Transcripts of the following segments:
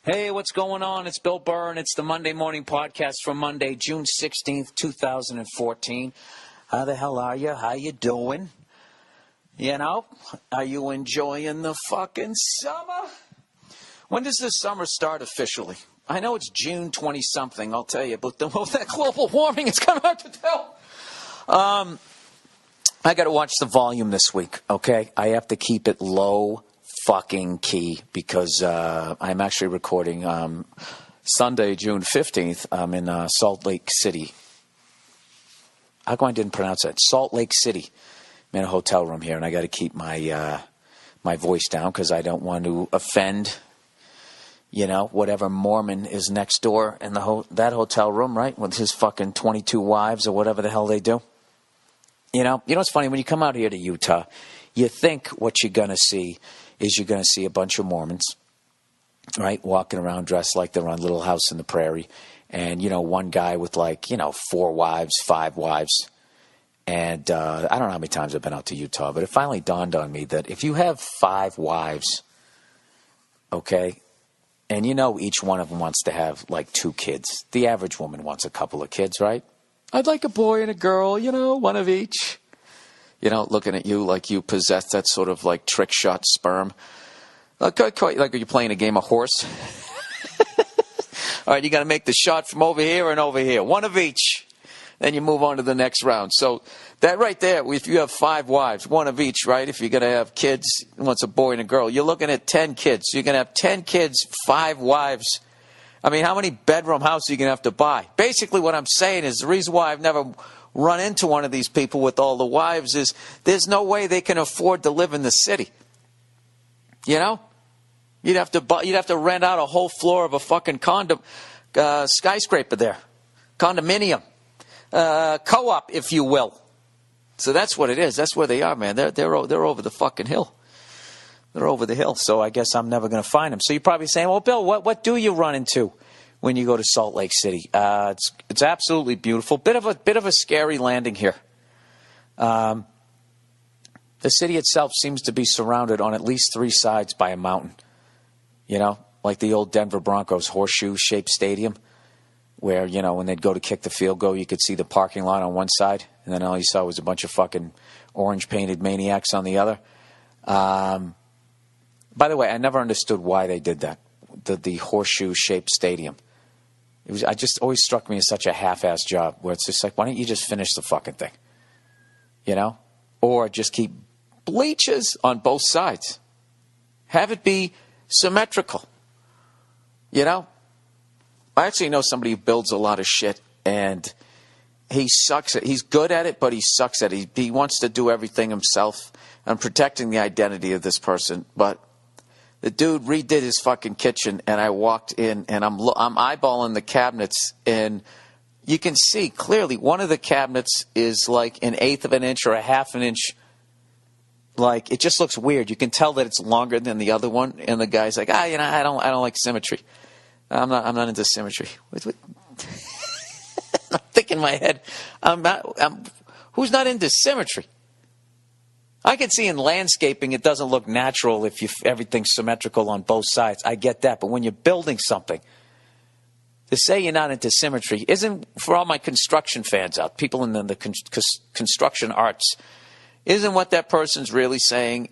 Hey, what's going on? It's Bill Burr, and it's the Monday Morning Podcast for Monday, June 16th, 2014. How the hell are you? How you doing? You know, are you enjoying the fucking summer? When does this summer start officially? I know it's June 20-something, I'll tell you, but with that global warming, it's kind of hard to tell. I got to watch the volume this week, okay? I have to keep it low fucking key because I'm actually recording Sunday, June 15th. I'm in Salt Lake City. How come I didn't pronounce that? Salt Lake City. I'm in a hotel room here, and I got to keep my my voice down because I don't want to offend, you know, whatever Mormon is next door in that hotel room, right, with his fucking 22 wives or whatever the hell they do. You know what's funny? When you come out here to Utah, you think what you're going to see is you're going to see a bunch of Mormons, right, walking around dressed like they're on Little House in the Prairie. And, you know, one guy with 4 wives, 5 wives. And I don't know how many times I've been out to Utah, but it finally dawned on me that if you have 5 wives, okay, and you know each one of them wants to have 2 kids. The average woman wants a couple of kids, right? I'd like a boy and a girl, one of each. Looking at you like you possess that sort of trick shot sperm. Quite like you're playing a game of horse. All right, you got to make the shot from over here and over here. One of each. Then you move on to the next round. So that right there, if you have 5 wives, one of each, right? If you're going to have kids, once a boy and a girl, you're looking at 10 kids. You're going to have 10 kids, 5 wives. I mean, how many bedroom houses are you going to have to buy? Basically what I'm saying is the reason why I've never run into one of these people with all the wives is there's no way they can afford to live in the city. You know? You'd have to rent out a whole floor of a fucking skyscraper there. Condominium. Co-op, if you will. So that's what it is. That's where they are, man. They're over the fucking hill. They're over the hill. So I guess I'm never going to find them. So you're probably saying, well, Bill, what do you run into when you go to Salt Lake City? It's absolutely beautiful. Bit of a scary landing here. The city itself seems to be surrounded on at least 3 sides by a mountain. Like the old Denver Broncos horseshoe-shaped stadium, where, when they'd go to kick the field goal, you could see the parking lot on one side, and then all you saw was a bunch of fucking orange-painted maniacs on the other. By the way, I never understood why they did that, the horseshoe-shaped stadium. I just always struck me as such a half-assed job, where it's just like, why don't you just finish the fucking thing? Or just keep bleachers on both sides. Have it be symmetrical. I actually know somebody who builds a lot of shit, and he sucks at it. He's good at it, but he sucks at it. He wants to do everything himself. I'm protecting the identity of this person, but the dude redid his fucking kitchen, and I walked in, and I'm eyeballing the cabinets, and you can see clearly one of the cabinets is like 1/8 of an inch or 1/2 an inch. It just looks weird. You can tell that it's longer than the other one, and the guy's like, I don't like symmetry. I'm not into symmetry. I'm thinking in my head, who's not into symmetry? I can see in landscaping it doesn't look natural if everything's symmetrical on both sides. I get that. But when you're building something, to say you're not into symmetry isn't, for all my construction fans out, people in the construction arts, isn't what that person's really saying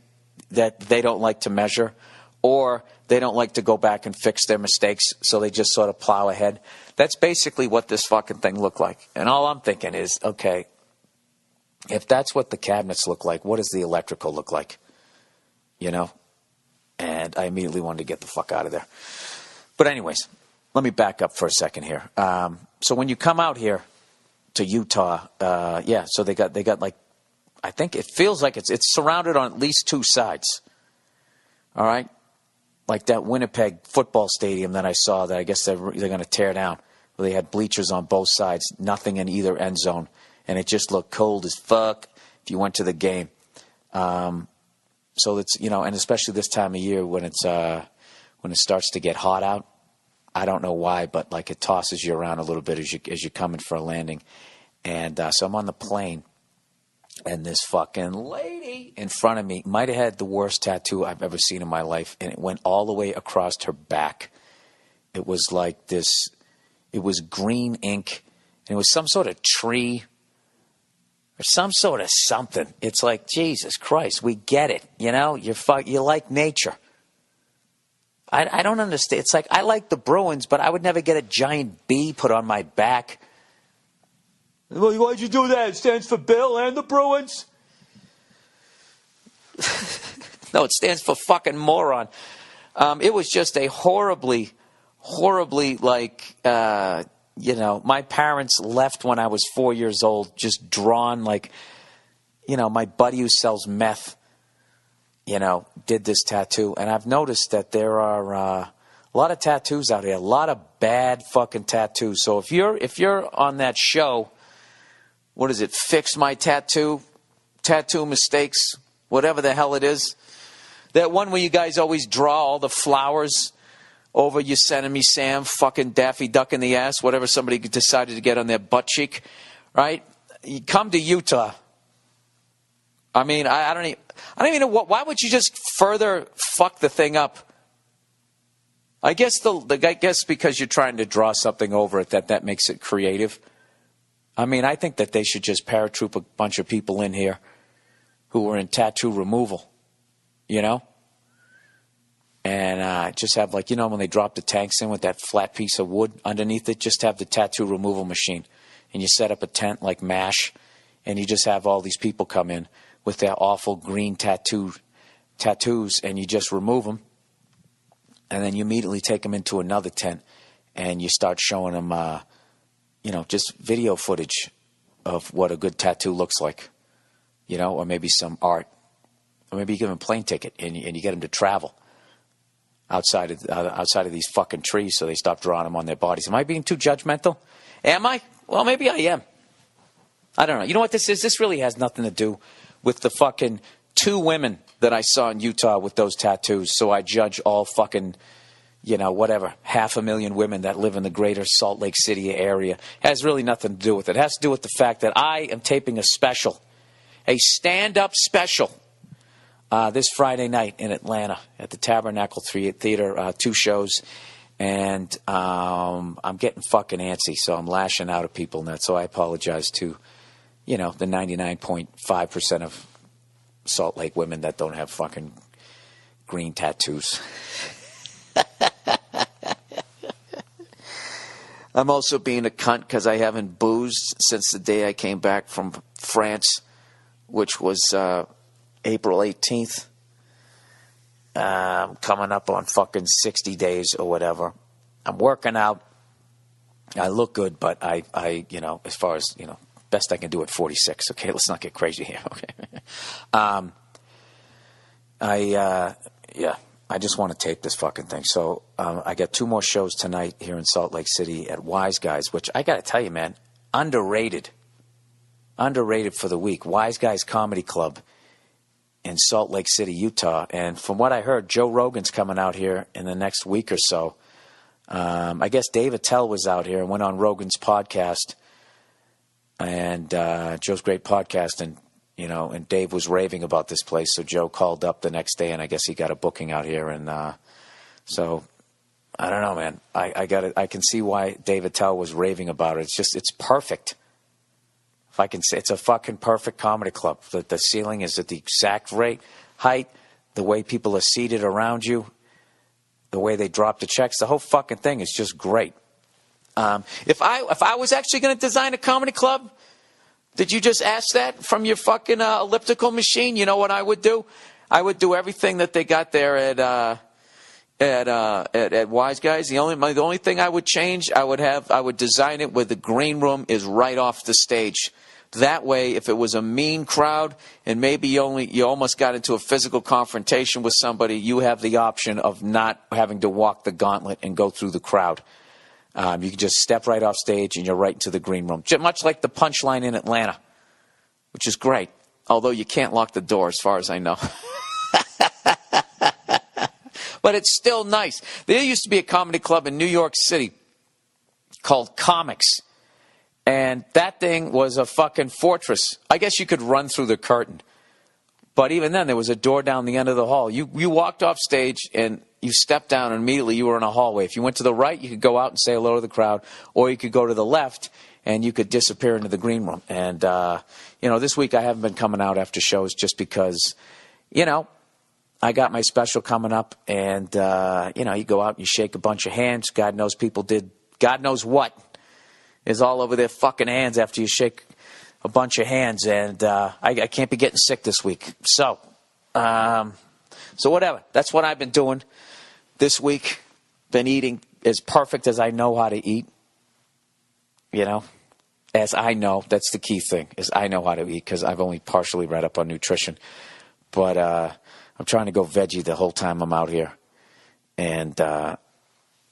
that they don't like to measure, or they don't like to go back and fix their mistakes, so they just sort of plow ahead. That's basically what this fucking thing looked like. And all I'm thinking is, okay, if that's what the cabinets look like, what does the electrical look like? And I immediately wanted to get the fuck out of there. But anyways, let me back up for a second here. So when you come out here to Utah, so they got I think it feels like it's surrounded on at least 2 sides. All right? Like that Winnipeg football stadium that I saw that I guess they're going to tear down, where they had bleachers on both sides, nothing in either end zone. And it just looked cold as fuck if you went to the game. So it's, and especially this time of year when it starts to get hot out. I don't know why, but it tosses you around a little bit as you're coming for a landing. And so I'm on the plane, and this fucking lady in front of me might have had the worst tattoo I've ever seen in my life, and it went all the way across her back. It was like this, it was green ink, and it was some sort of tree or some sort of something. It's like, Jesus Christ, we get it, you know? You like nature. I don't understand. It's like, I like the Bruins, but I would never get a giant B put on my back. Well, why'd you do that? It stands for Bill and the Bruins. No, it stands for fucking moron. It was just a horribly, like, my parents left when I was 4 years old, just drawn like, my buddy who sells meth, did this tattoo. And I've noticed that there are a lot of tattoos out here, a lot of bad fucking tattoos. So if you're on that show, what is it, Fix My Tattoo, Tattoo Mistakes, whatever the hell it is, that one where you guys always draw all the flowers over Yosemite Sam, fucking Daffy Duck in the ass, whatever somebody decided to get on their butt cheek, right? You come to Utah. I mean, I don't even know why would you just further fuck the thing up? I guess because you're trying to draw something over it that makes it creative. I mean, I think that they should just paratroop a bunch of people in here who were in tattoo removal, and just have, like, when they drop the tanks in with that flat piece of wood underneath it, just have the tattoo removal machine. And you set up a tent like MASH, and you just have all these people come in with their awful green tattoos, and you just remove them. And then you immediately take them into another tent, and you start showing them, just video footage of what a good tattoo looks like, or maybe some art. Or maybe you give them a plane ticket, and you get them to travel outside of these fucking trees, so they stop drawing them on their bodies. Am I being too judgmental? Am I? Well, maybe I am. I don't know. You know what this is? This really has nothing to do with the fucking 2 women that I saw in Utah with those tattoos. So I judge all fucking, 500,000 women that live in the greater Salt Lake City area. It has really nothing to do with it. It has to do with the fact that I am taping a stand-up special, this Friday night in Atlanta at the Tabernacle Theater, 2 shows. And I'm getting fucking antsy, so I'm lashing out at people. And so I apologize to, the 99.5% of Salt Lake women that don't have fucking green tattoos. I'm also being a cunt because I haven't boozed since the day I came back from France, which was April 18th. Coming up on fucking 60 days or whatever. I'm working out. I look good, but I as far as, best I can do at 46. Okay, let's not get crazy here. Okay. I just want to tape this fucking thing. So I got 2 more shows tonight here in Salt Lake City at Wise Guys, which I got to tell you, man, underrated for the week. Wise Guys Comedy Club in Salt Lake City, Utah. And from what I heard, Joe Rogan's coming out here in the next week or so. I guess Dave Attell was out here and went on Rogan's podcast. And Joe's great podcast, and Dave was raving about this place. So Joe called up the next day, and I guess he got a booking out here. And so I don't know, man. I can see why Dave Attell was raving about it. It's perfect. If I can say, it's a fucking perfect comedy club. The ceiling is at the exact height, the way people are seated around you, the way they drop the checks. The whole fucking thing is just great. If I was actually going to design a comedy club, did you just ask that from your fucking elliptical machine? You know what I would do? I would do everything that they got there at Wise Guys. The only thing I would change, I would design it where the green room is right off the stage. That way, if it was a mean crowd and maybe you almost got into a physical confrontation with somebody, you have the option of not having to walk the gauntlet and go through the crowd. You can just step right off stage and you're right into the green room. Much like the Punchline in Atlanta, which is great. Although you can't lock the door as far as I know. But it's still nice. There used to be a comedy club in New York City called Comics. And that thing was a fucking fortress. I guess you could run through the curtain. But even then, there was a door down the end of the hall. You walked off stage and you stepped down, and immediately you were in a hallway. If you went to the right, you could go out and say hello to the crowd, or you could go to the left and you could disappear into the green room. And, this week I haven't been coming out after shows just because, I got my special coming up, and, you go out and you shake a bunch of hands. God knows people did God knows what is all over their fucking hands after you shake a bunch of hands, and I can't be getting sick this week. So whatever. That's what I've been doing this week. Been eating as perfect as I know how to eat. As I know. That's the key thing, is I know how to eat, because I've only partially read up on nutrition. But I'm trying to go veggie the whole time I'm out here. And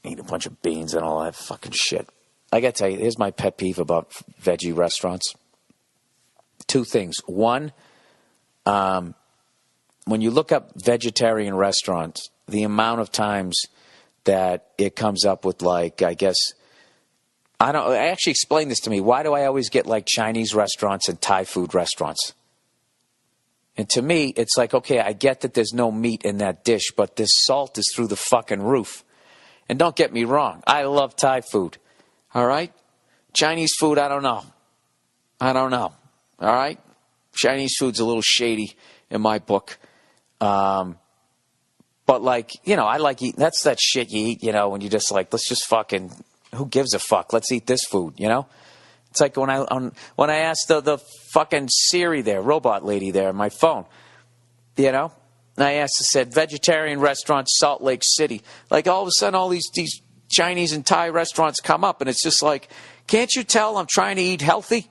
eat a bunch of beans and all that fucking shit. I got to tell you, here's my pet peeve about veggie restaurants. Two things. One, when you look up vegetarian restaurants, the amount of times that it comes up with, like, I guess, I actually explained this to me. Why do I always get like Chinese restaurants and Thai food restaurants? And to me, it's like, okay, I get that there's no meat in that dish, but this salt is through the fucking roof. And don't get me wrong, I love Thai food. All right? Chinese food, I don't know. All right? Chinese food's a little shady in my book. But like, I like eating. That's that shit you eat, when you just like, let's just fucking, who gives a fuck? Let's eat this food, It's like when I asked the fucking Siri there, robot lady there on my phone, and I said, vegetarian restaurant, Salt Lake City. Like, all of a sudden, all these Chinese and Thai restaurants come up, and it's just like, can't you tell I'm trying to eat healthy?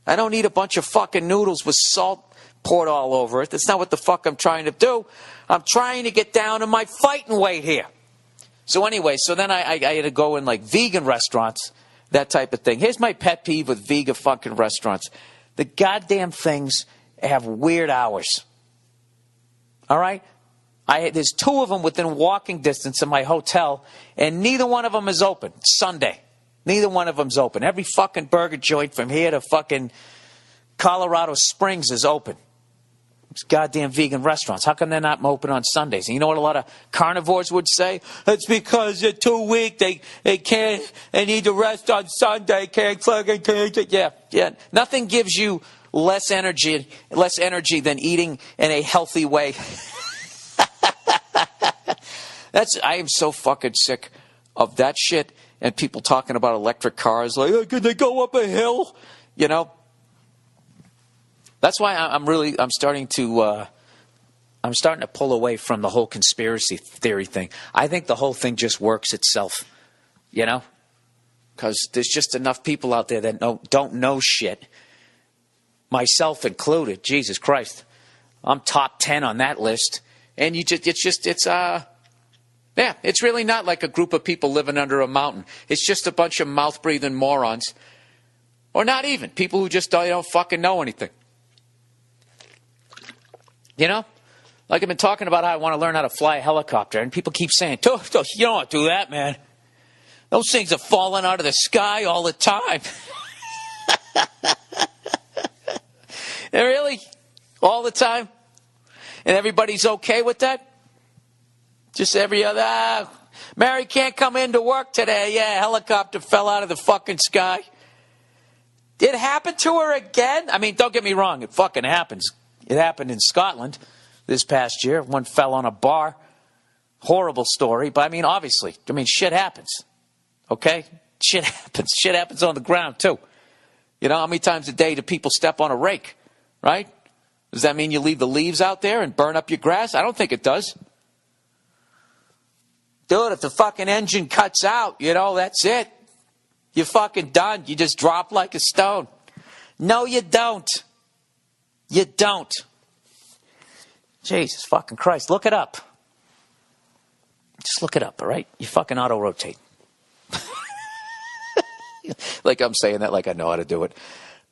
I don't eat a bunch of fucking noodles with salt poured all over it. That's not what the fuck I'm trying to do. I'm trying to get down to my fighting weight here. So anyway, then I had to go in like vegan restaurants, that type of thing. Here's my pet peeve with vegan fucking restaurants. The goddamn things have weird hours. All right? There's two of them within walking distance of my hotel, and neither one of them is open. It's Sunday. Neither one of them's open. Every fucking burger joint from here to fucking Colorado Springs is open. These goddamn vegan restaurants. How come they're not open on Sundays? And you know what a lot of carnivores would say? It's because they're too weak. They can't. They need to rest on Sunday. Can't fucking. Yeah. Nothing gives you less energy than eating in a healthy way. I am so fucking sick of that shit, and people talking about electric cars like, oh, could they go up a hill? That's why I'm starting to pull away from the whole conspiracy theory thing. I think the whole thing just works itself, because there's just enough people out there that don't know shit, myself included. Jesus Christ, I'm top 10 on that list, and it's really not like a group of people living under a mountain. It's just a bunch of mouth-breathing morons, or not even people who just don't fucking know anything. Like I've been talking about how I want to learn how to fly a helicopter, and people keep saying, you don't want to do that, man. Those things are falling out of the sky all the time. Really? All the time? And everybody's okay with that? Just every other, Mary can't come into work today. Yeah, helicopter fell out of the fucking sky. Did it happen to her again? I mean, don't get me wrong, it fucking happens. It happened in Scotland this past year. One fell on a bar. Horrible story. But I mean, obviously, shit happens. Okay? Shit happens. Shit happens on the ground, too. How many times a day do people step on a rake? Right? Does that mean you leave the leaves out there and burn up your grass? I don't think it does. Dude, if the fucking engine cuts out, that's it. You're fucking done. You just drop like a stone. No, you don't. You don't. Jesus fucking Christ. Look it up. Just look it up, all right? You fucking auto-rotate. Like I'm saying that like I know how to do it.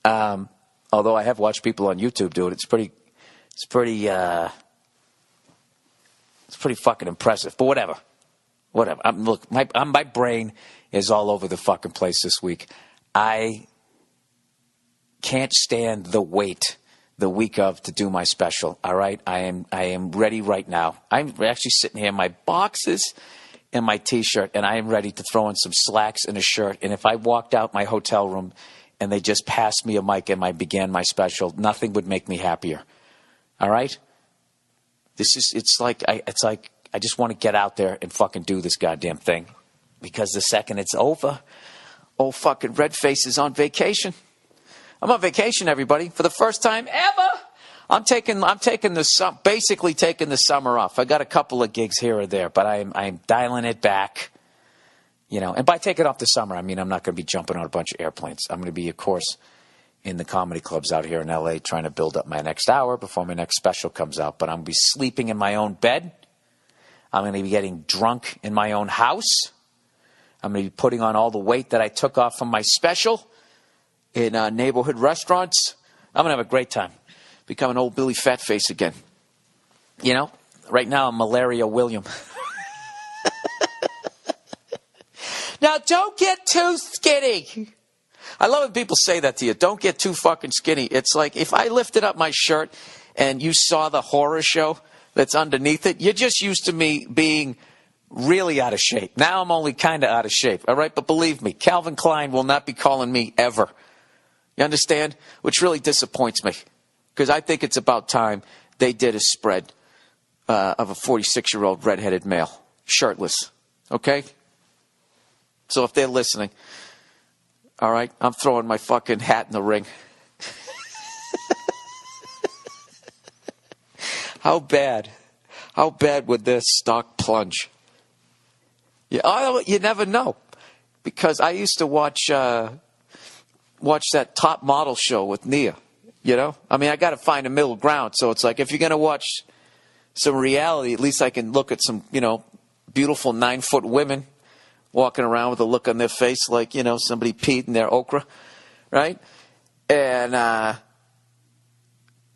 Although I have watched people on YouTube do it. It's pretty fucking impressive. But whatever. My brain is all over the fucking place this week. I can't stand the weight the week of to do my special. All right, I am ready right now. I'm actually sitting here in my boxes and my T-shirt, and I am ready to throw in some slacks and a shirt. And if I walked out my hotel room and they just passed me a mic and I began my special, nothing would make me happier. All right, it's like I just want to get out there and fucking do this goddamn thing, because the second it's over, old fucking Redface is on vacation. I'm on vacation, everybody, for the first time ever. I'm basically taking the summer off. I got a couple of gigs here or there, but I'm dialing it back. You know, and by taking off the summer, I mean I'm not going to be jumping on a bunch of airplanes. I'm going to be, of course, in the comedy clubs out here in L.A. trying to build up my next hour before my next special comes out. But I'm going to be sleeping in my own bed. I'm going to be getting drunk in my own house. I'm going to be putting on all the weight that I took off from my special in neighborhood restaurants. I'm going to have a great time. Become an old Billy Fatface again. You know, right now I'm Malaria William. Now, don't get too skinny. I love when people say that to you. Don't get too fucking skinny. It's like if I lifted up my shirt and you saw the horror show that's underneath it, you're just used to me being really out of shape. Now I'm only kind of out of shape, all right? But believe me, Calvin Klein will not be calling me ever. You understand? Which really disappoints me, because I think it's about time they did a spread of a 46-year-old redheaded male, shirtless, okay? So if they're listening, all right, I'm throwing my fucking hat in the ring. How bad would this stock plunge? You never know, because I used to watch that Top Model show with Nia. You know, I mean, I got to find a middle ground. So it's like, if you're going to watch some reality, at least I can look at some, you know, beautiful 9-foot women walking around with a look on their face like, you know, somebody peed in their okra, right? And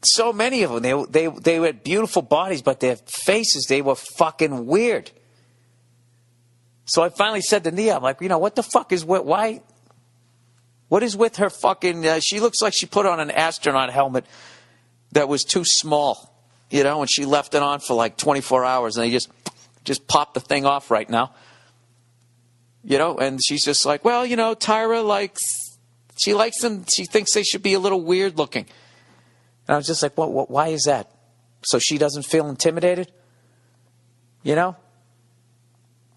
so many of them, they had beautiful bodies, but their faces, they were fucking weird. So I finally said to Nia, I'm like, you know, what the fuck is why? What is with her fucking? She looks like she put on an astronaut helmet that was too small, you know, and she left it on for like 24 hours, and they just popped the thing off right now, you know. And she's just like, well, you know, Tyra she likes them. She thinks they should be a little weird looking. And I was just like, what? Why is that? So she doesn't feel intimidated, you know?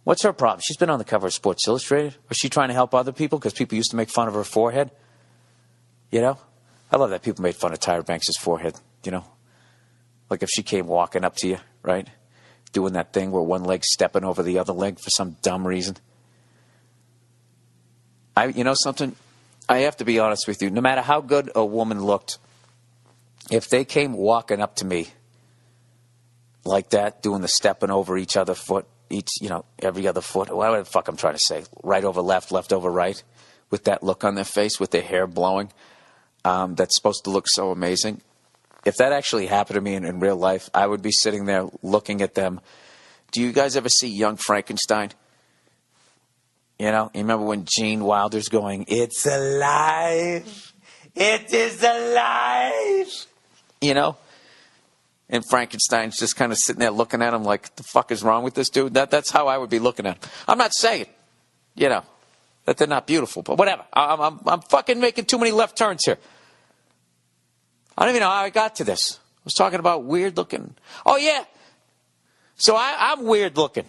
What's her problem? She's been on the cover of Sports Illustrated. Was she trying to help other people because people used to make fun of her forehead? You know? I love that people made fun of Tyra Banks' forehead, you know? Like if she came walking up to you, right? Doing that thing where one leg's stepping over the other leg for some dumb reason. You know something? I have to be honest with you. No matter how good a woman looked, if they came walking up to me like that, doing the stepping over each other foot, every other foot, whatever the fuck I'm trying to say, right over left, left over right, with that look on their face, with their hair blowing, that's supposed to look so amazing. If that actually happened to me in real life, I would be sitting there looking at them. Do you guys ever see Young Frankenstein? You know, you remember when Gene Wilder's going, "It's alive, it is alive," you know? And Frankenstein's just kind of sitting there looking at him like, the fuck is wrong with this dude? That's how I would be looking at him. I'm not saying, you know, that they're not beautiful, but whatever. I'm fucking making too many left turns here. I don't even know how I got to this. I was talking about weird looking. Oh, yeah. So I'm weird looking.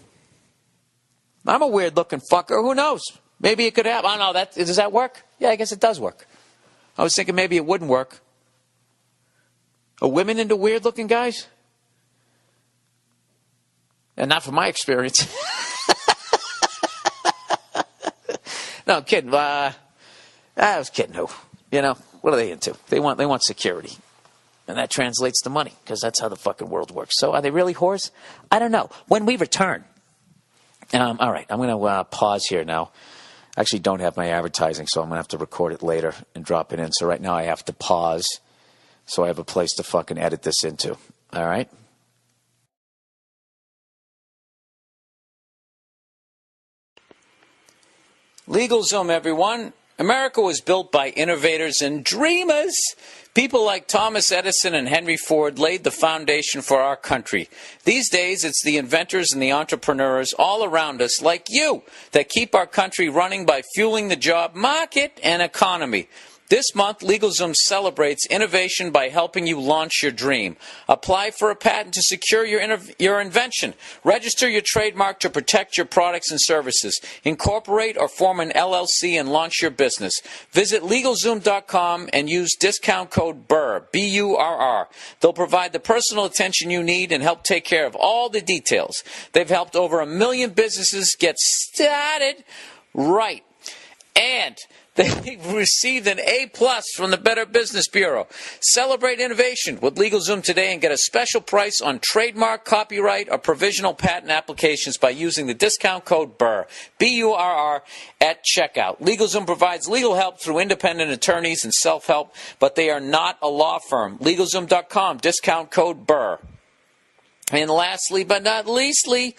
I'm a weird looking fucker. Who knows? Maybe it could happen. I don't know. Does that work? Yeah, I guess it does work. I was thinking maybe it wouldn't work. Are women into weird-looking guys? And not from my experience. No, I'm kidding. I was kidding. Who? You know, what are they into? They want security. And that translates to money, because that's how the fucking world works. So are they really whores? I don't know. When we return. All right, I'm going to pause here now. I actually don't have my advertising, so I'm going to have to record it later and drop it in. So right now I have to pause, so I have a place to fucking edit this into. All right? LegalZoom, everyone. America was built by innovators and dreamers. People like Thomas Edison and Henry Ford laid the foundation for our country. These days, it's the inventors and the entrepreneurs all around us, like you, that keep our country running by fueling the job market and economy. This month, LegalZoom celebrates innovation by helping you launch your dream. Apply for a patent to secure your invention. Register your trademark to protect your products and services. Incorporate or form an LLC and launch your business. Visit LegalZoom.com and use discount code BURR, B-U-R-R. They'll provide the personal attention you need and help take care of all the details. They've helped over 1 million businesses get started right. And they received an A+ from the Better Business Bureau. Celebrate innovation with LegalZoom today and get a special price on trademark, copyright, or provisional patent applications by using the discount code BURR, B-U-R-R, at checkout. LegalZoom provides legal help through independent attorneys and self-help, but they are not a law firm. LegalZoom.com, discount code BURR. And lastly, but not leastly,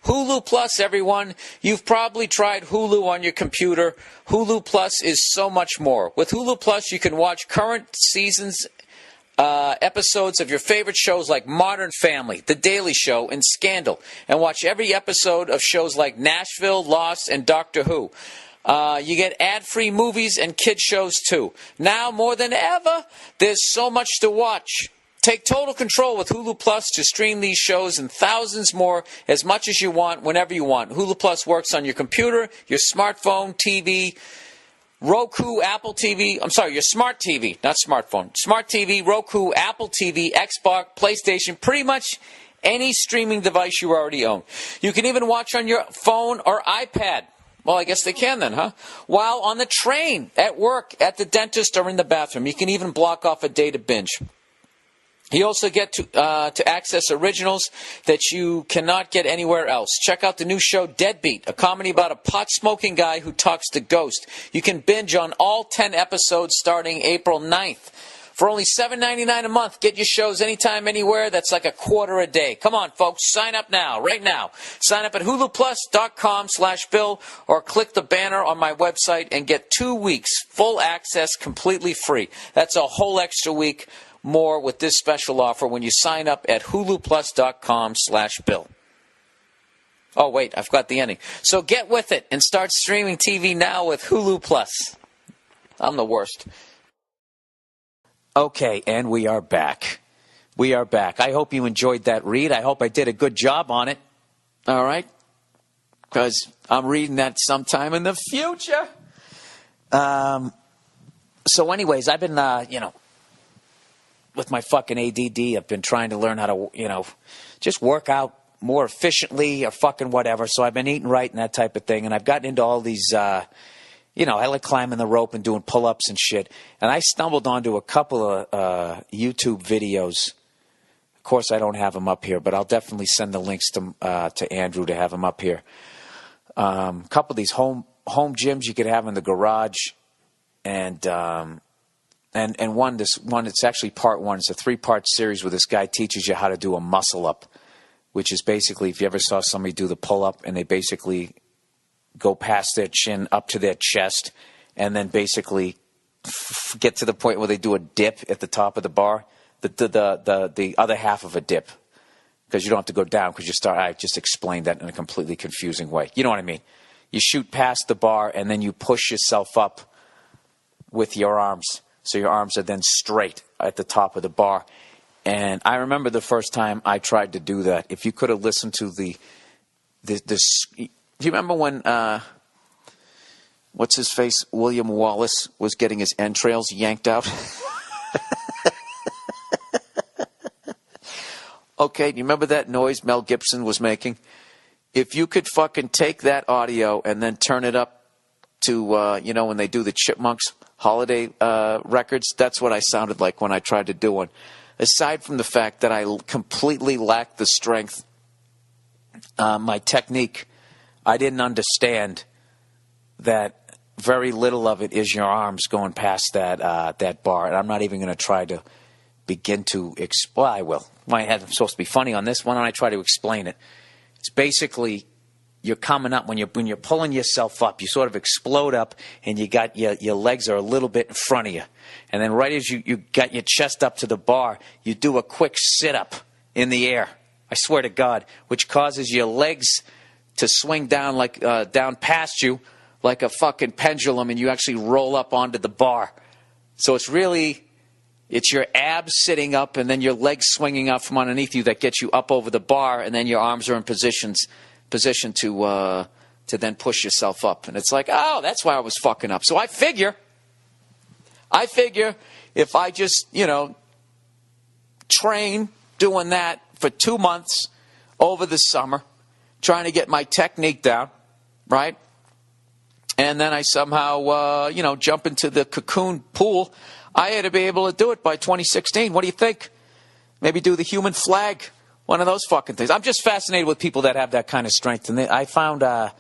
Hulu Plus, everyone. You've probably tried Hulu on your computer. Hulu Plus is so much more. With Hulu Plus, you can watch current seasons, episodes of your favorite shows like Modern Family, The Daily Show, and Scandal, and watch every episode of shows like Nashville, Lost, and Doctor Who. You get ad-free movies and kids shows, too. Now, more than ever, there's so much to watch. Take total control with Hulu Plus to stream these shows and thousands more as much as you want, whenever you want. Hulu Plus works on your computer, your smartphone, TV, Roku, Apple TV. I'm sorry, your smart TV, not smartphone. Smart TV, Roku, Apple TV, Xbox, PlayStation, pretty much any streaming device you already own. You can even watch on your phone or iPad. Well, I guess they can then, huh? While on the train, at work, at the dentist, or in the bathroom. You can even block off a day to binge. You also get to access originals that you cannot get anywhere else. Check out the new show Deadbeat, a comedy about a pot-smoking guy who talks to ghosts. You can binge on all 10 episodes starting April 9th. For only $7.99 a month, get your shows anytime, anywhere. That's like $0.25 a day. Come on, folks. Sign up now, right now. Sign up at huluplus.com/Bill or click the banner on my website and get 2 weeks full access completely free. That's a whole extra week more with this special offer when you sign up at huluplus.com/Bill. Oh, wait, I forgot the ending. So get with it and start streaming TV now with Hulu Plus. I'm the worst. Okay, and we are back. We are back. I hope you enjoyed that read. I hope I did a good job on it. All right? Because I'm reading that sometime in the future. So anyways, I've been, with my fucking ADD, I've been trying to learn how to, just work out more efficiently or fucking whatever. So I've been eating right and that type of thing. And I've gotten into all these, I like climbing the rope and doing pull-ups and shit. And I stumbled onto a couple of YouTube videos. Of course, I don't have them up here, but I'll definitely send the links to Andrew to have them up here. A couple of these home gyms you could have in the garage. And one, it's actually part one. It's a 3-part series where this guy teaches you how to do a muscle up, which is basically, if you ever saw somebody do the pull up and they basically go past their chin up to their chest and then basically get to the point where they do a dip at the top of the bar, the other half of a dip, because you don't have to go down because I just explained that in a completely confusing way. You know what I mean? You shoot past the bar and then you push yourself up with your arms. So your arms are then straight at the top of the bar. And I remember the first time I tried to do that. If you could have listened to do you remember when, what's his face, William Wallace was getting his entrails yanked out? Okay, do you remember that noise Mel Gibson was making? If you could fucking take that audio and then turn it up to, when they do the Chipmunks holiday records, that's what I sounded like when I tried to do one. Aside from the fact that I completely lacked the strength, my technique, I didn't understand that very little of it is your arms going past that bar. And I'm not even going to try to begin to explain. I will. I'm supposed to be funny on this. Why don't I try to explain it? It's basically you're coming up, when you're pulling yourself up, you sort of explode up, and you got your legs are a little bit in front of you. And then right as you got your chest up to the bar, you do a quick sit-up in the air. I swear to God, which causes your legs to swing down down past you like a fucking pendulum, and you actually roll up onto the bar. So it's your abs sitting up, and then your legs swinging out from underneath you that gets you up over the bar, and then your arms are in position to then push yourself up. And it's like, oh, that's why I was fucking up. So I figure if I just, train doing that for 2 months over the summer, trying to get my technique down, right? And then I somehow, jump into the cocoon pool, I had to be able to do it by 2016. What do you think? Maybe do the human flag, one of those fucking things. I'm just fascinated with people that have that kind of strength. And I found, I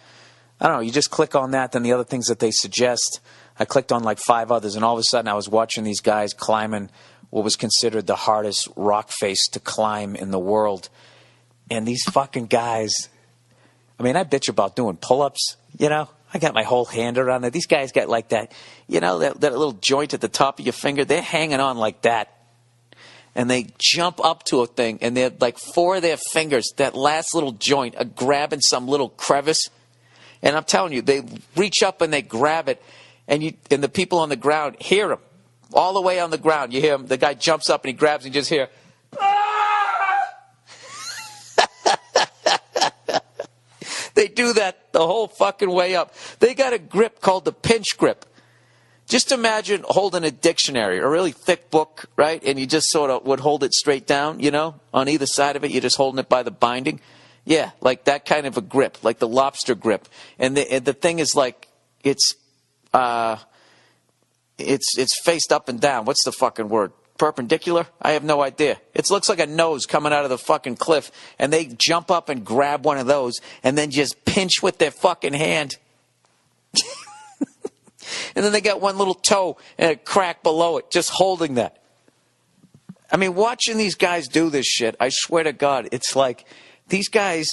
don't know, you just click on that, then the other things that they suggest. I clicked on like 5 others, and all of a sudden I was watching these guys climbing what was considered the hardest rock face to climb in the world. And these fucking guys, I mean, I bitch about doing pull-ups, I got my whole hand around it. These guys got like that, that little joint at the top of your finger. They're hanging on like that. And they jump up to a thing, and they're like 4 of their fingers, that last little joint, are grabbing some little crevice. And I'm telling you, they reach up and they grab it, and the people on the ground hear them. All the way on the ground, you hear him. The guy jumps up and he grabs, and you just hear, They do that the whole fucking way up. They got a grip called the pinch grip. Just imagine holding a dictionary, a really thick book, right? And you just sort of would hold it straight down, on either side of it. You're just holding it by the binding. Yeah, like that kind of a grip, like the lobster grip. And the thing is like, it's faced up and down. What's the fucking word? Perpendicular? I have no idea. It looks like a nose coming out of the fucking cliff, and they jump up and grab one of those and then just pinch with their fucking hand. And then they got one little toe and a crack below it, just holding that. I mean, watching these guys do this shit, I swear to God, it's like these guys,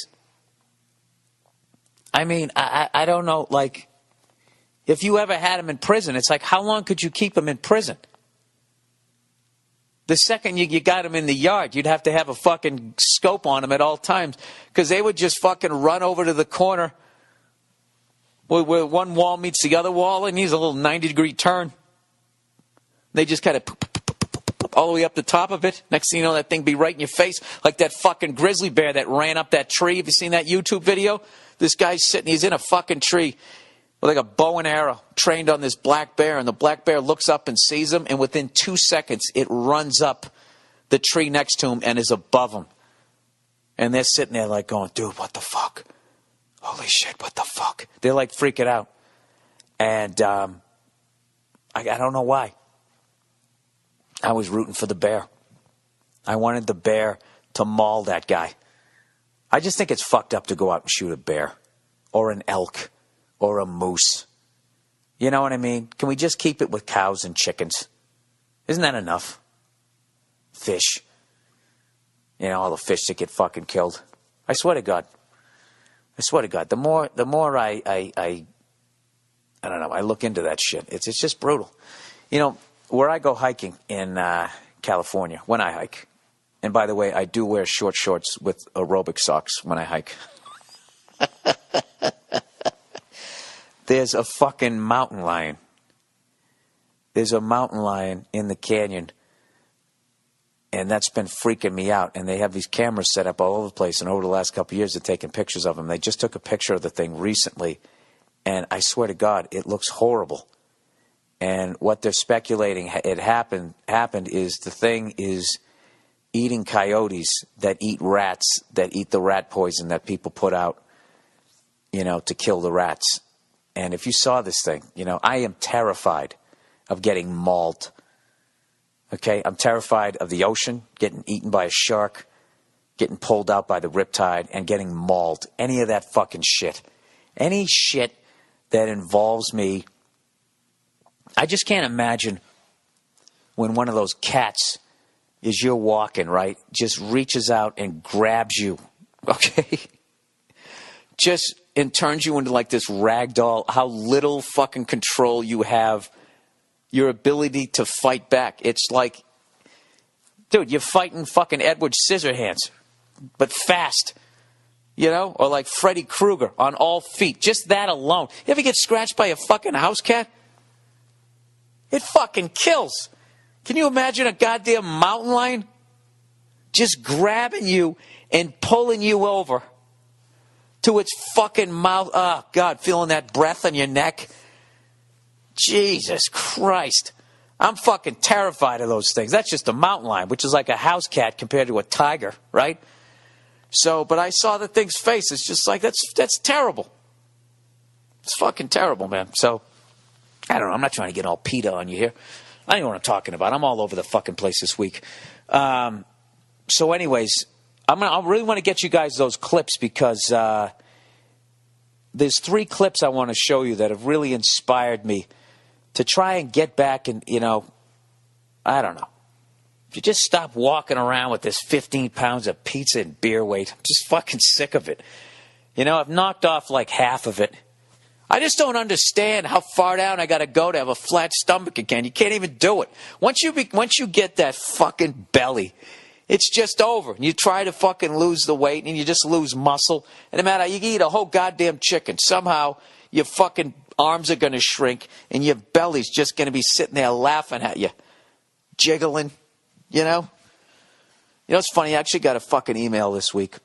I mean, I don't know, like, if you ever had them in prison, it's like, how long could you keep them in prison? The second you got them in the yard, you'd have to have a fucking scope on them at all times, because they would just fucking run over to the corner where one wall meets the other wall, and needs a little 90-degree turn. They just kind of all the way up the top of it. Next thing you know, that thing be right in your face, like that fucking grizzly bear that ran up that tree. Have you seen that YouTube video? This guy's sitting, he's in a fucking tree with like a bow and arrow trained on this black bear, and the black bear looks up and sees him, and within 2 seconds, it runs up the tree next to him and is above him. And they're sitting there like going, dude, what the fuck? Holy shit, what the fuck? They're like freaking out. And I don't know why. I was rooting for the bear. I wanted the bear to maul that guy. I just think it's fucked up to go out and shoot a bear or an elk or a moose. You know what I mean? Can we just keep it with cows and chickens? Isn't that enough? Fish. All the fish that get fucking killed. I swear to God. I swear to God. The more I don't know, I look into that shit. It's just brutal. Where I go hiking in California, when I hike, and by the way, I do wear short shorts with aerobic socks when I hike. There's a fucking mountain lion. There's a mountain lion in the canyon, and that's been freaking me out. And they have these cameras set up all over the place, and over the last couple of years, they're taking pictures of them. They just took a picture of the thing recently, and I swear to God, it looks horrible. And what they're speculating it happened is the thing is eating coyotes that eat rats, that eat the rat poison that people put out, to kill the rats. And if you saw this thing, I am terrified of getting mauled. Okay, I'm terrified of the ocean, getting eaten by a shark, getting pulled out by the riptide, and getting mauled. Any of that fucking shit. Any shit that involves me. I just can't imagine when one of those cats, as you're walking, right, just reaches out and grabs you. Okay? and turns you into like this rag doll, how little fucking control you have, your ability to fight back. It's like, dude, you're fighting fucking Edward Scissorhands, but fast. You know? Or like Freddy Krueger on all feet. Just that alone. You ever get scratched by a fucking house cat? It fucking kills. Can you imagine a goddamn mountain lion just grabbing you and pulling you over to its fucking mouth? Oh, God, feeling that breath on your neck. Jesus Christ. I'm fucking terrified of those things. That's just a mountain lion, which is like a house cat compared to a tiger, right? So, but I saw the thing's face. It's just like, that's terrible. It's fucking terrible, man. So, I don't know. I'm not trying to get all PETA on you here. I know what I'm talking about. I'm all over the fucking place this week. So anyways, I really want to get you guys those clips because there's 3 clips I want to show you that have really inspired me to try and get back and, you know, I don't know. If you just stop walking around with this 15 pounds of pizza and beer weight, I'm just fucking sick of it. You know, I've knocked off like half of it. I just don't understand how far down I got to go to have a flat stomach again. You can't even do it. Once you get that fucking belly, it's just over. You try to fucking lose the weight and you just lose muscle. And no matter, you can eat a whole goddamn chicken. Somehow your fucking arms are going to shrink and your belly's just going to be sitting there laughing at you, jiggling, you know? You know, it's funny. I actually got a fucking email this week.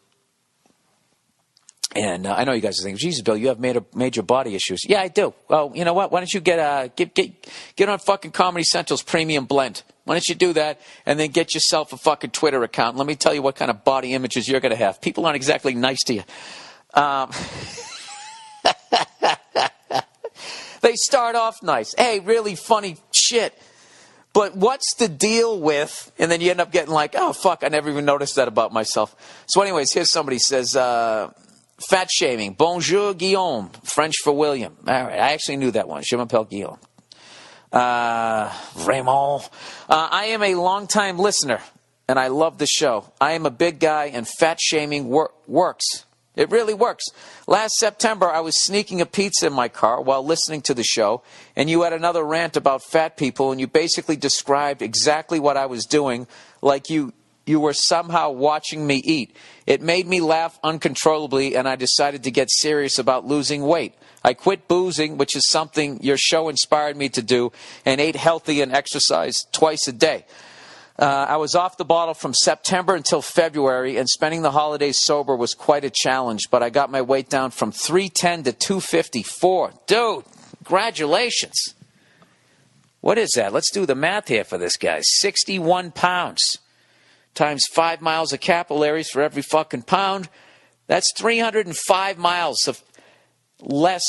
And I know you guys are thinking, Jesus, Bill, you have major body issues. Yeah, I do. Well, you know what? Why don't you get on fucking Comedy Central's Premium Blend? Why don't you do that and then get yourself a fucking Twitter account? Let me tell you what kind of body images you're going to have. People aren't exactly nice to you. They start off nice. Hey, really funny shit. But what's the deal with, and then you end up getting like, oh, fuck, I never even noticed that about myself. So anyways, here's somebody says, fat shaming. Bonjour, Guillaume. French for William. All right, I actually knew that one. Je m'appelle Guillaume. Raymond. I am a longtime listener, and I love the show. I am a big guy, and fat shaming works. It really works. Last September, I was sneaking a pizza in my car while listening to the show, and you had another rant about fat people, and you basically described exactly what I was doing, like you were somehow watching me eat. It made me laugh uncontrollably, and I decided to get serious about losing weight. I quit boozing, which is something your show inspired me to do, and ate healthy and exercised twice a day. I was off the bottle from September until February, and spending the holidays sober was quite a challenge, but I got my weight down from 310 to 254. Dude, congratulations. What is that? Let's do the math here for this guy. 61 pounds times 5 miles of capillaries for every fucking pound. That's 305 miles of less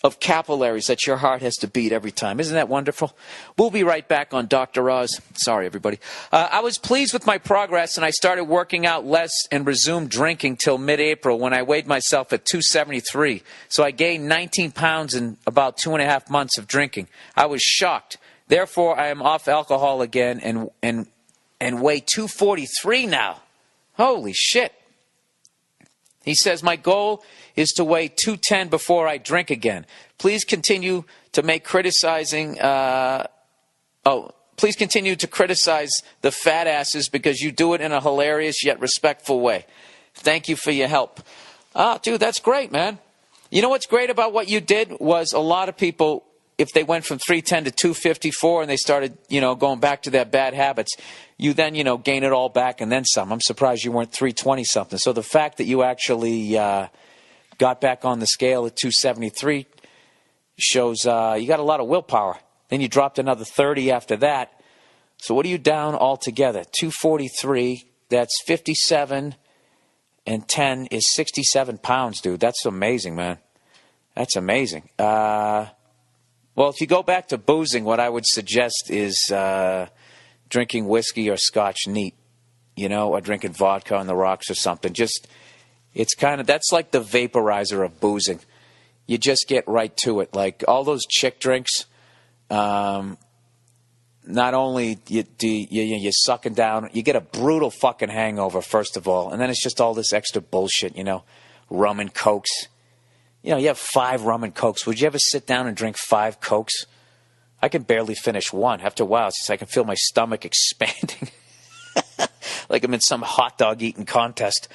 of capillaries that your heart has to beat every time. Isn't that wonderful? We'll be right back on Dr. Oz. Sorry, everybody. I was pleased with my progress, and I started working out less and resumed drinking till mid-April when I weighed myself at 273. So I gained 19 pounds in about 2.5 months of drinking. I was shocked. Therefore, I am off alcohol again and weigh 243 now. Holy shit. He says, my goal is to weigh 210 before I drink again. Please continue to please continue to criticize the fat asses because you do it in a hilarious yet respectful way. Thank you for your help. Dude, that's great, man. You know what's great about what you did was a lot of people, if they went from 310 to 254 and they started, going back to their bad habits, you then, gain it all back and then some. I'm surprised you weren't 320 something. So the fact that you actually got back on the scale at 273 shows you got a lot of willpower. Then you dropped another 30 after that. So what are you down altogether? 243, that's 57, and 10 is 67 pounds, dude. That's amazing, man. That's amazing. Well, if you go back to boozing, what I would suggest is drinking whiskey or scotch neat, or drinking vodka on the rocks or something. That's like the vaporizer of boozing. You just get right to it. Like all those chick drinks, not only you're sucking down, you get a brutal fucking hangover, first of all. And then it's just all this extra bullshit, rum and cokes. you have 5 rum and Cokes. Would you ever sit down and drink 5 Cokes? I can barely finish one. After a while, it's just I can feel my stomach expanding. Like I'm in some hot dog eating contest.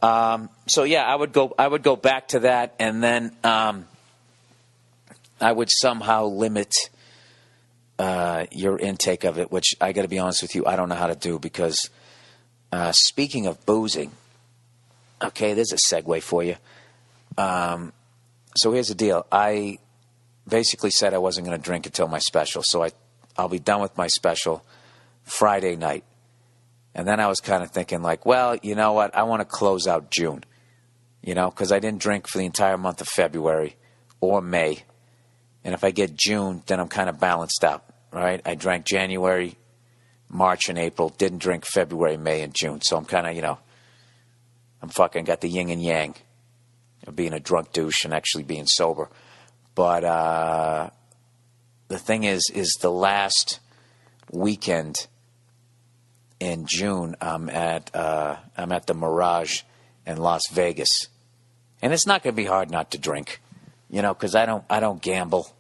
So yeah, I would go back to that, and then I would somehow limit your intake of it, which I got to be honest with you, I don't know how to do, because speaking of boozing, okay, there's a segue for you. So here's the deal. I basically said I wasn't going to drink until my special, so I'll be done with my special Friday night. And then I was kind of thinking like, well, you know what? I want to close out June, because I didn't drink for the entire month of February or May. And if I get June, then I'm kind of balanced out, right? I drank January, March, and April. Didn't drink February, May, and June. So I'm kind of, I'm fucking got the yin and yang of being a drunk douche and actually being sober. But the thing is the last weekend in June, I'm at the Mirage in Las Vegas, and it's not going to be hard not to drink, because I don't gamble.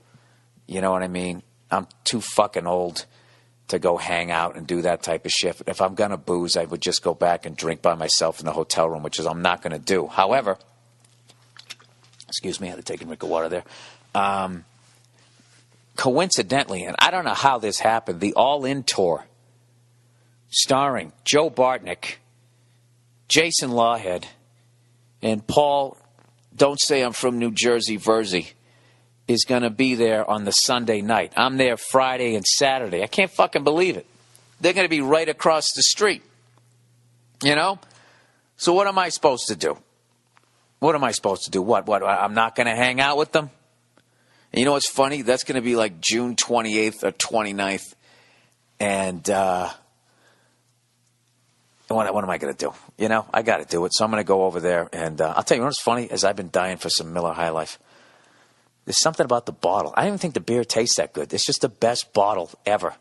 You know what I mean? I'm too fucking old to go hang out and do that type of shit. If I'm going to booze, I would just go back and drink by myself in the hotel room, which is I'm not going to do. However, excuse me, I had to take a drink of water there. Coincidentally, and I don't know how this happened, the All In Tour, starring Joe Bartnick, Jason Lawhead, and Paul, don't say I'm from New Jersey, Versey, is going to be there on the Sunday night. I'm there Friday and Saturday. I can't fucking believe it. They're going to be right across the street. So what am I supposed to do? What am I supposed to do? What? I'm not going to hang out with them? And you know what's funny? That's going to be like June 28th or 29th. And what am I going to do? I got to do it. So I'm going to go over there. And I'll tell you what's funny is I've been dying for some Miller High Life. There's something about the bottle. I don't even think the beer tastes that good. It's just the best bottle ever.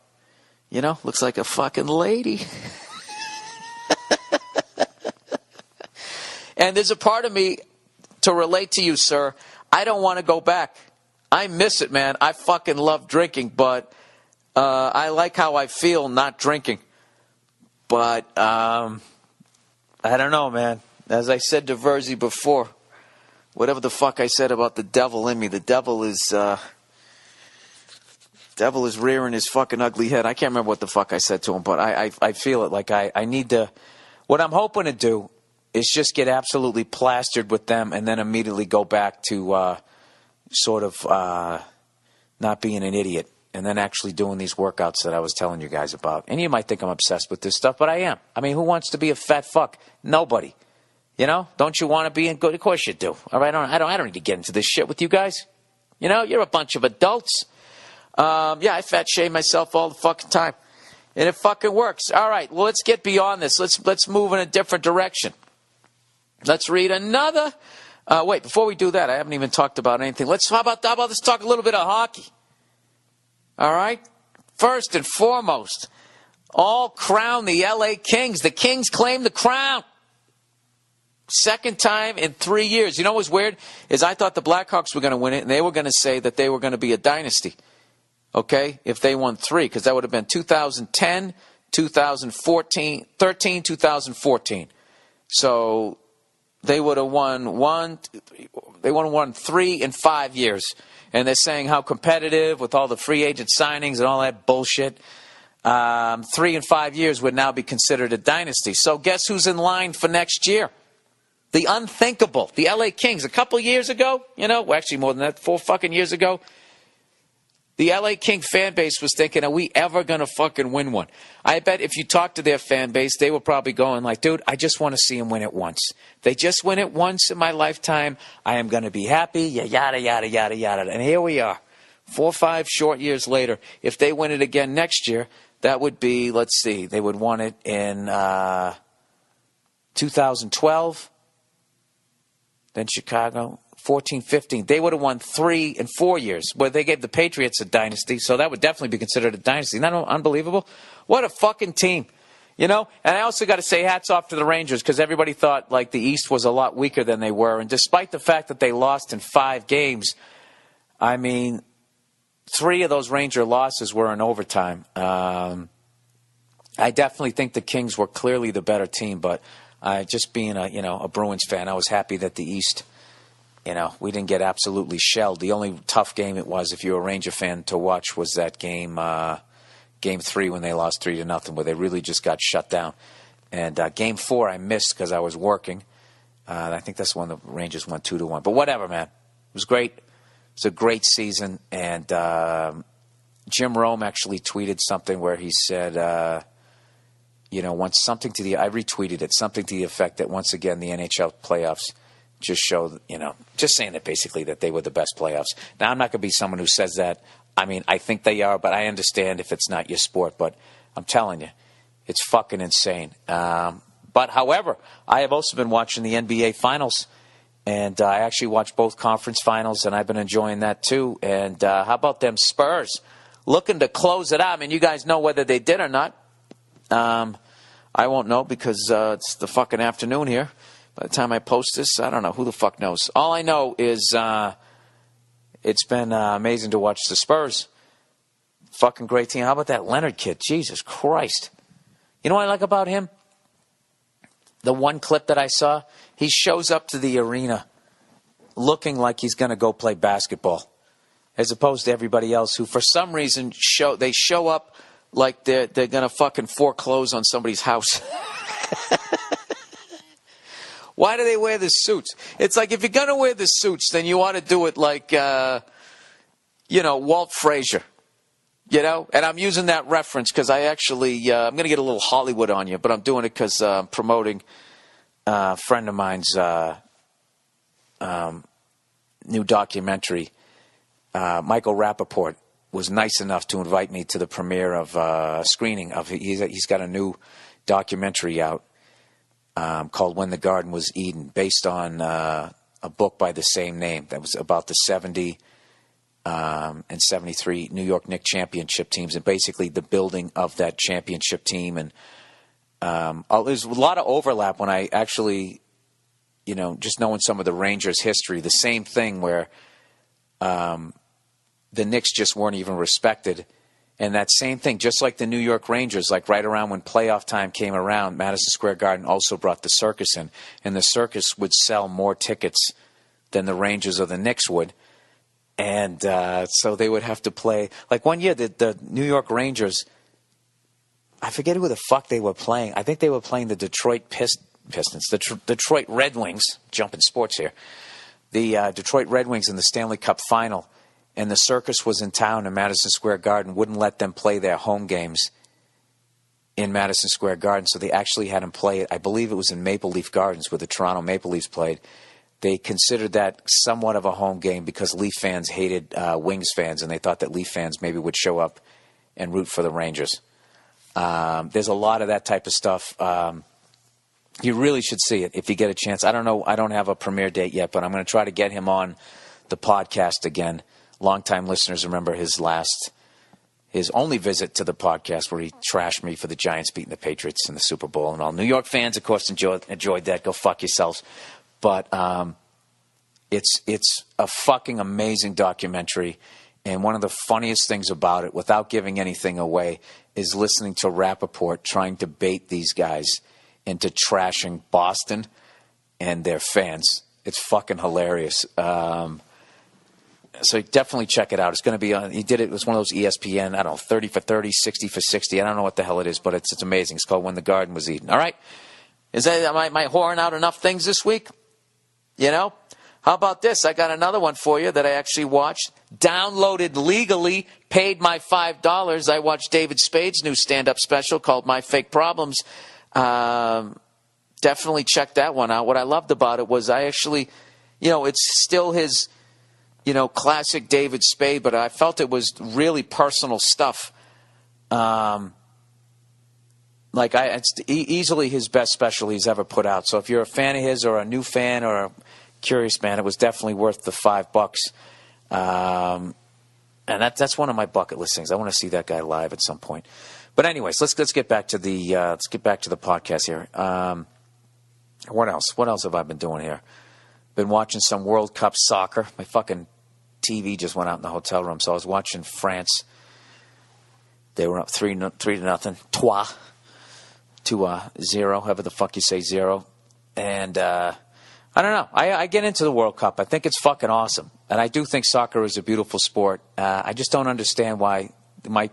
Looks like a fucking lady. And there's a part of me to relate to you, sir. I don't want to go back. I miss it, man. I fucking love drinking, but I like how I feel not drinking. But I don't know, man. As I said to Verzi before, whatever the fuck I said about the devil in me, the devil is rearing his fucking ugly head. I can't remember what the fuck I said to him, but I feel it. Like I need to. What I'm hoping to do is just get absolutely plastered with them, and then immediately go back to sort of not being an idiot, and then actually doing these workouts that I was telling you guys about. And you might think I'm obsessed with this stuff, but I am. I mean, who wants to be a fat fuck? Nobody. Don't you want to be in good? Of course you do. All right, I don't need to get into this shit with you guys. You're a bunch of adults. Yeah, I fat shame myself all the fucking time, and it fucking works. All right, well, let's get beyond this. Let's move in a different direction. Let's read another. Wait, before we do that, I haven't even talked about anything. How about let's talk a little bit of hockey. All right? First and foremost, all crown the LA Kings. The Kings claim the crown. Second time in 3 years. You know what's weird? Is I thought the Blackhawks were going to win it, and they were going to say that they were going to be a dynasty. Okay? If they won 3, because that would have been 2010, 2014, 13, 2014. So they would have won 3 in 5 years. And they're saying how competitive with all the free agent signings and all that bullshit. 3 in 5 years would now be considered a dynasty. So guess who's in line for next year? The unthinkable, the LA Kings. A couple years ago, well, actually more than that, 4 fucking years ago, the LA King fan base was thinking, are we ever going to fucking win one? I bet if you talk to their fan base, they were probably going like, dude, I just want to see them win it once. They just win it once in my lifetime. I am going to be happy, yada, yada, yada, yada. And here we are, 4 or 5 short years later. If they win it again next year, that would be, let's see, they would want it in 2012. Then Chicago, 14, 15. They would have won 3 in 4 years. Well, they gave the Patriots a dynasty, so that would definitely be considered a dynasty. Isn't that unbelievable? What a fucking team. You know, and I also got to say hats off to the Rangers because everybody thought like the East was a lot weaker than they were. And despite the fact that they lost in 5 games, I mean, 3 of those Ranger losses were in overtime. I definitely think the Kings were clearly the better team, but just being a Bruins fan, I was happy that the East, we didn't get absolutely shelled. The only tough game it was, if you're a Ranger fan, to watch was that game, Game 3 when they lost 3-0, where they really just got shut down. And Game 4 I missed because I was working. I think that's when the Rangers won 2-1. But whatever, man. It was great. It's a great season. And Jim Rome actually tweeted something where he said, I retweeted it, something to the effect that once again the NHL playoffs just show, just saying that basically that they were the best playoffs. Now, I'm not going to be someone who says that. I mean, I think they are, but I understand if it's not your sport. But I'm telling you, it's fucking insane. But however, I have also been watching the NBA Finals, and I actually watched both conference finals, and I've been enjoying that too. And how about them Spurs looking to close it out? I mean, you guys know whether they did or not. I won't know because it's the fucking afternoon here. By the time I post this, I don't know. Who the fuck knows? All I know is it's been amazing to watch the Spurs. Fucking great team. How about that Leonard kid? Jesus Christ. You know what I like about him? The one clip that I saw, he shows up to the arena looking like he's going to go play basketball, as opposed to everybody else who, for some reason, show up like they're going to fucking foreclose on somebody's house. Why do they wear the suits? It's like, if you're going to wear the suits, then you ought to do it like, Walt Frazier. And I'm using that reference because I actually, I'm going to get a little Hollywood on you, but I'm doing it because I'm promoting a friend of mine's new documentary. Michael Rappaport was nice enough to invite me to the premiere of screening of, he's got a new documentary out called When the Garden Was Eden, based on a book by the same name that was about the 70 and 73 New York Knicks championship teams, and basically the building of that championship team. And there's a lot of overlap when I actually, just knowing some of the Rangers' history, the same thing where the Knicks just weren't even respected. And that same thing, just like the New York Rangers, like right around when playoff time came around, Madison Square Garden also brought the circus in. And the circus would sell more tickets than the Rangers or the Knicks would. And so they would have to play. Like one year, the New York Rangers, I forget who the fuck they were playing. I think they were playing the Detroit Pistons, the Detroit Red Wings, jumping sports here. The Detroit Red Wings in the Stanley Cup final. And the circus was in town, and Madison Square Garden wouldn't let them play their home games in Madison Square Garden. So they actually had them play it. I believe it was in Maple Leaf Gardens where the Toronto Maple Leafs played. They considered that somewhat of a home game because Leaf fans hated Wings fans, and they thought that Leaf fans maybe would show up and root for the Rangers. There's a lot of that type of stuff. You really should see it if you get a chance. I don't know. I don't have a premiere date yet, but I'm going to try to get him on the podcast again. Longtime listeners remember his only visit to the podcast where he trashed me for the Giants beating the Patriots in the Super Bowl and all. New York fans, of course, enjoyed that. Go fuck yourselves. But it's a fucking amazing documentary. And one of the funniest things about it, without giving anything away, is listening to Rappaport trying to bait these guys into trashing Boston and their fans. It's fucking hilarious. So definitely check it out. It's going to be on. He did it. It was one of those ESPN. I don't know, 30 for 30, 60 for 60. I don't know what the hell it is, but it's amazing. It's called When the Garden Was Eden. All right. Am I whoring out enough things this week? How about this? I got another one for you that I actually watched. Downloaded legally. Paid my $5. I watched David Spade's new stand-up special called My Fake Problems. Definitely check that one out. What I loved about it was I actually, it's still his, classic David Spade, but I felt it was really personal stuff. It's easily his best special he's ever put out. So if you're a fan of his or a new fan or a curious fan, it was definitely worth the $5. And that's one of my bucket list things. I want to see that guy live at some point. But anyways, let's get back to the podcast here. What else? What else have I been doing here? Been watching some World Cup soccer. My fucking TV just went out in the hotel room, so I was watching France. They were up 3-0, 3-0, however the fuck you say 0. And I don't know. I get into the World Cup. I think it's fucking awesome, and I do think soccer is a beautiful sport. I just don't understand why my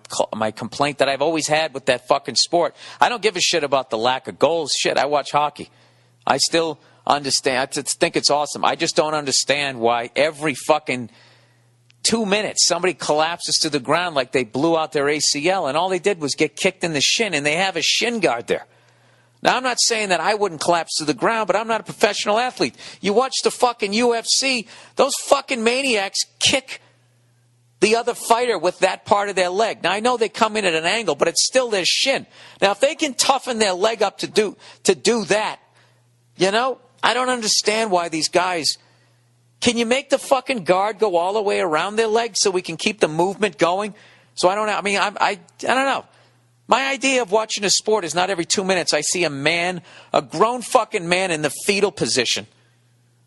complaint that I've always had with that fucking sport. I don't give a shit about the lack of goals. Shit, I watch hockey. I still understand. I think it's awesome. I just don't understand why every fucking 2 minutes somebody collapses to the ground like they blew out their ACL, and all they did was get kicked in the shin, and they have a shin guard there. Now, I'm not saying that I wouldn't collapse to the ground, but I'm not a professional athlete. You watch the fucking UFC, those fucking maniacs kick the other fighter with that part of their leg. Now, I know they come in at an angle, but it's still their shin. Now, if they can toughen their leg up to do that, you know, I don't understand why these guys... Can you make the fucking guard go all the way around their leg so we can keep the movement going? So I don't know. I mean, I don't know. My idea of watching a sport is not every 2 minutes I see a grown fucking man in the fetal position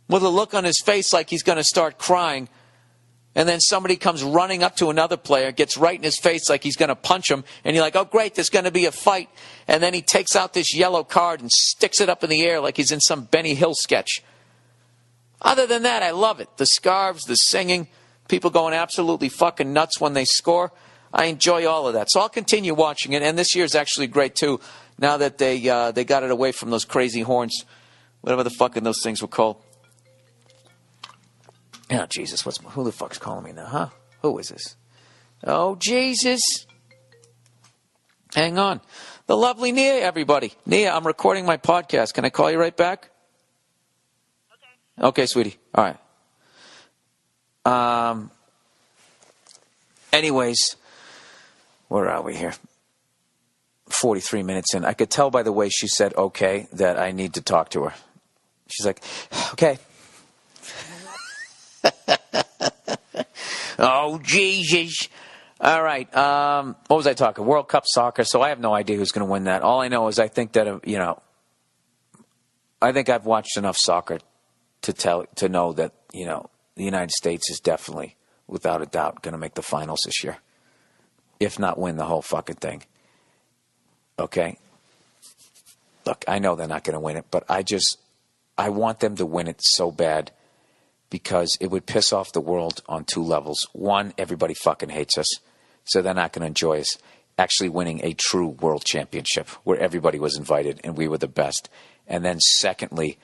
with a look on his face like he's going to start crying, and then somebody comes running up to another player, gets right in his face like he's going to punch him, and you're like, oh, great, there's going to be a fight. And then he takes out this yellow card and sticks it up in the air like he's in some Benny Hill sketch. Other than that, I love it. The scarves, the singing, people going absolutely fucking nuts when they score. I enjoy all of that. So I'll continue watching it. And this year's actually great, too, now that they got it away from those crazy horns, whatever the fucking those things were called. Oh, Jesus, who the fuck's calling me now, huh? Who is this? Oh, Jesus. Hang on. The lovely Nia, everybody. Nia, I'm recording my podcast. Can I call you right back? Okay, sweetie. All right. Anyways, where are we here? 43 minutes in. I could tell by the way she said okay that I need to talk to her. She's like, okay. Oh, Jesus. All right. What was I talking? World Cup soccer. So I have no idea who's going to win that. All I know is I think that, I think I've watched enough soccer to know that, the United States is definitely, without a doubt, going to make the finals this year. If not win the whole fucking thing. Okay? Look, I know they're not going to win it, but I want them to win it so bad because it would piss off the world on 2 levels. One, everybody fucking hates us, so they're not going to enjoy us actually winning a true world championship where everybody was invited and we were the best. And then secondly,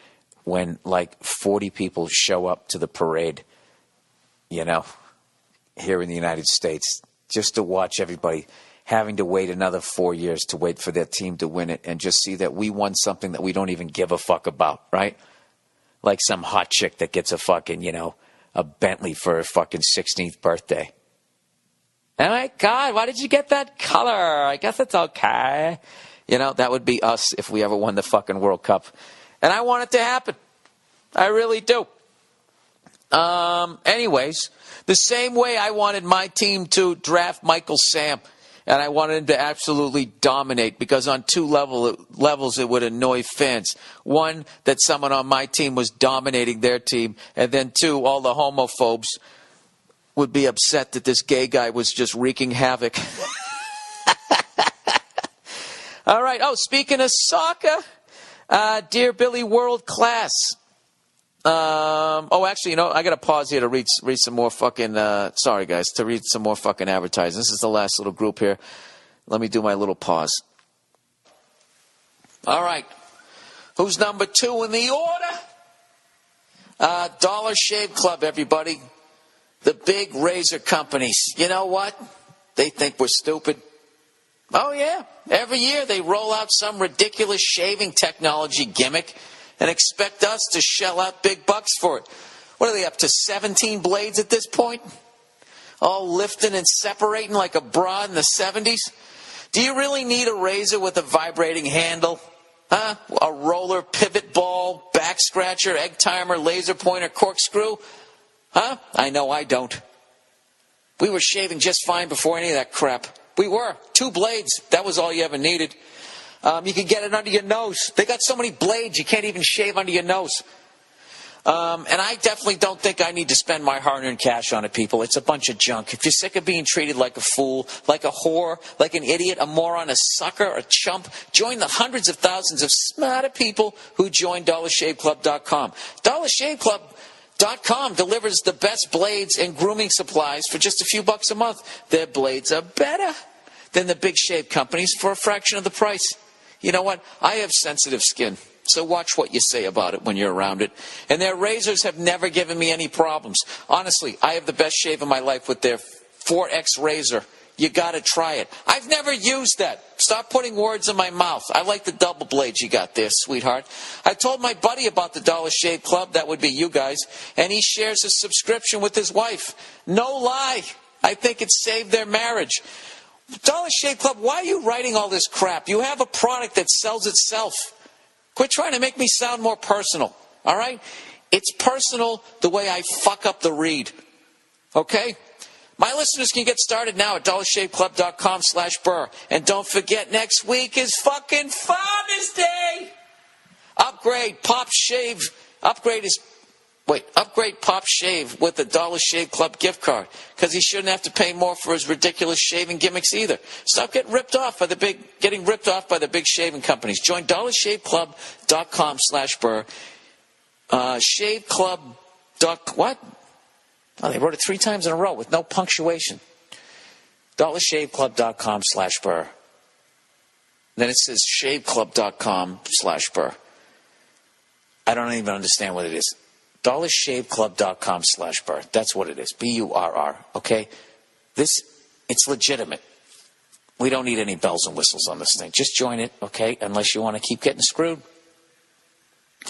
when like 40 people show up to the parade, here in the United States, just to watch everybody having to wait another 4 years to wait for their team to win it and just see that we won something that we don't even give a fuck about, right? Like some hot chick that gets a fucking, a Bentley for her fucking 16th birthday. Oh my God, why did you get that color? I guess it's okay. That would be us if we ever won the fucking World Cup. And I want it to happen. I really do. Anyways, the same way I wanted my team to draft Michael Sam, and I wanted him to absolutely dominate because on 2 levels it would annoy fans. One, that someone on my team was dominating their team, and then 2, all the homophobes would be upset that this gay guy was just wreaking havoc. All right. Oh, speaking of soccer, Dear Billy World Class. Actually, I got to pause here to read some more fucking, to read some more fucking advertising. This is the last little group here. Let me do my little pause. All right. Who's number 2 in the order? Dollar Shave Club, everybody. The big razor companies. You know what? They think we're stupid. Oh, yeah. Every year they roll out some ridiculous shaving technology gimmick and expect us to shell out big bucks for it. What are they up to, 17 blades at this point? All lifting and separating like a bra in the 70s? Do you really need a razor with a vibrating handle? Huh? A roller, pivot ball, back scratcher, egg timer, laser pointer, corkscrew? Huh? I know I don't. We were shaving just fine before any of that crap. We were. 2 blades. That was all you ever needed. You could get it under your nose. They got so many blades, you can't even shave under your nose. And I definitely don't think I need to spend my hard-earned cash on it, people. It's a bunch of junk. If you're sick of being treated like a fool, like a whore, like an idiot, a moron, a sucker, a chump, join the hundreds of thousands of smarter people who join DollarShaveClub.com. DollarShaveClub.com delivers the best blades and grooming supplies for just a few bucks a month. Their blades are better than the big shave companies for a fraction of the price. You know what? I have sensitive skin. So watch what you say about it when you're around it. And their razors have never given me any problems. Honestly, I have the best shave of my life with their 4X razor. You got to try it. I've never used that. Stop putting words in my mouth. I like the double blades you got there, sweetheart. I told my buddy about the Dollar Shave Club. That would be you guys. And he shares his subscription with his wife. No lie. I think it saved their marriage. Dollar Shave Club, why are you writing all this crap? You have a product that sells itself. Quit trying to make me sound more personal, all right? It's personal the way I fuck up the read, okay? My listeners can get started now at DollarShaveClub.com/Burr. And don't forget, next week is fucking Father's Day. Upgrade Pop Shave with a Dollar Shave Club gift card, because he shouldn't have to pay more for his ridiculous shaving gimmicks either. Stop getting ripped off by the big shaving companies. Join DollarShaveClub.com/Burr. Shave Club. What? Oh, they wrote it 3 times in a row with no punctuation. DollarShaveClub.com/Burr. Then it says ShaveClub.com/Burr. I don't even understand what it is. DollarShaveClub.com/Burr. That's what it is. BURR. Okay? It's legitimate. We don't need any bells and whistles on this thing. Just join it, okay? Unless you want to keep getting screwed.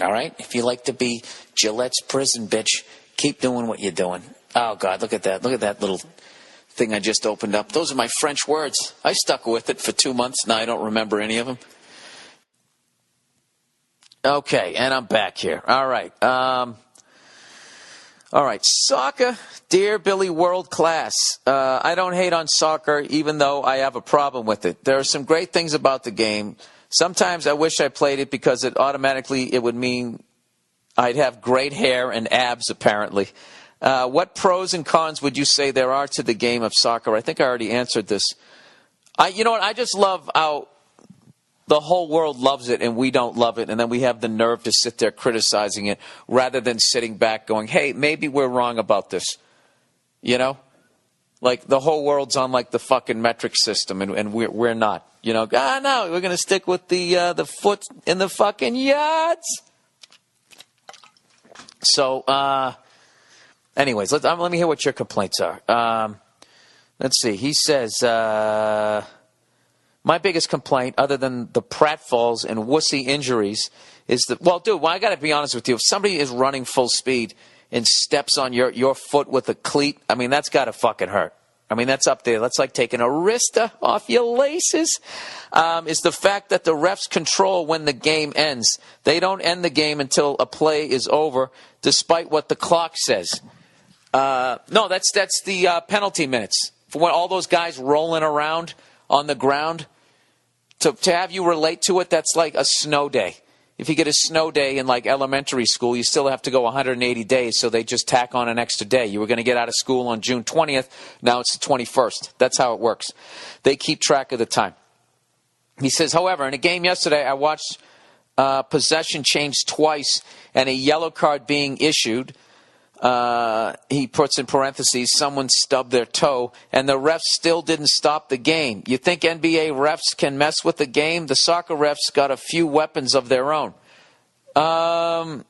All right? If you like to be Gillette's prison bitch, keep doing what you're doing. Oh, God, look at that. Look at that little thing I just opened up. Those are my French words. I stuck with it for 2 months. Now I don't remember any of them. Okay, and I'm back here. All right. All right, soccer, dear Billy, world class. I don't hate on soccer, even though I have a problem with it. There are some great things about the game. Sometimes I wish I played it because it would mean I'd have great hair and abs, apparently. What pros and cons would you say there are to the game of soccer? I think I already answered this. You know what? I just love how the whole world loves it and we don't love it, and then we have the nerve to sit there criticizing it rather than sitting back going, hey, maybe we're wrong about this. You know? Like the whole world's on like the fucking metric system and we're not. You know, no, we're going to stick with the foot in the fucking yards. So, anyways, let me hear what your complaints are. Let's see. He says, my biggest complaint, other than the pratfalls and wussy injuries, is that, well, dude, I got to be honest with you. If somebody is running full speed and steps on your foot with a cleat, I mean, that's got to fucking hurt. I mean, that's up there. That's like taking a wrista off your laces. Is the fact that the refs control when the game ends. They don't end the game until a play is over, despite what the clock says. No, that's the penalty minutes. For when all those guys rolling around on the ground, to have you relate to it, that's like a snow day. If you get a snow day in like elementary school, you still have to go 180 days, so they just tack on an extra day. You were going to get out of school on June 20th, now it's the 21st. That's how it works. They keep track of the time. He says, however, in a game yesterday, I watched possession change twice and a yellow card being issued. He puts in parentheses, someone stubbed their toe, and the refs still didn't stop the game. You think NBA refs can mess with the game? The soccer refs got a few weapons of their own. I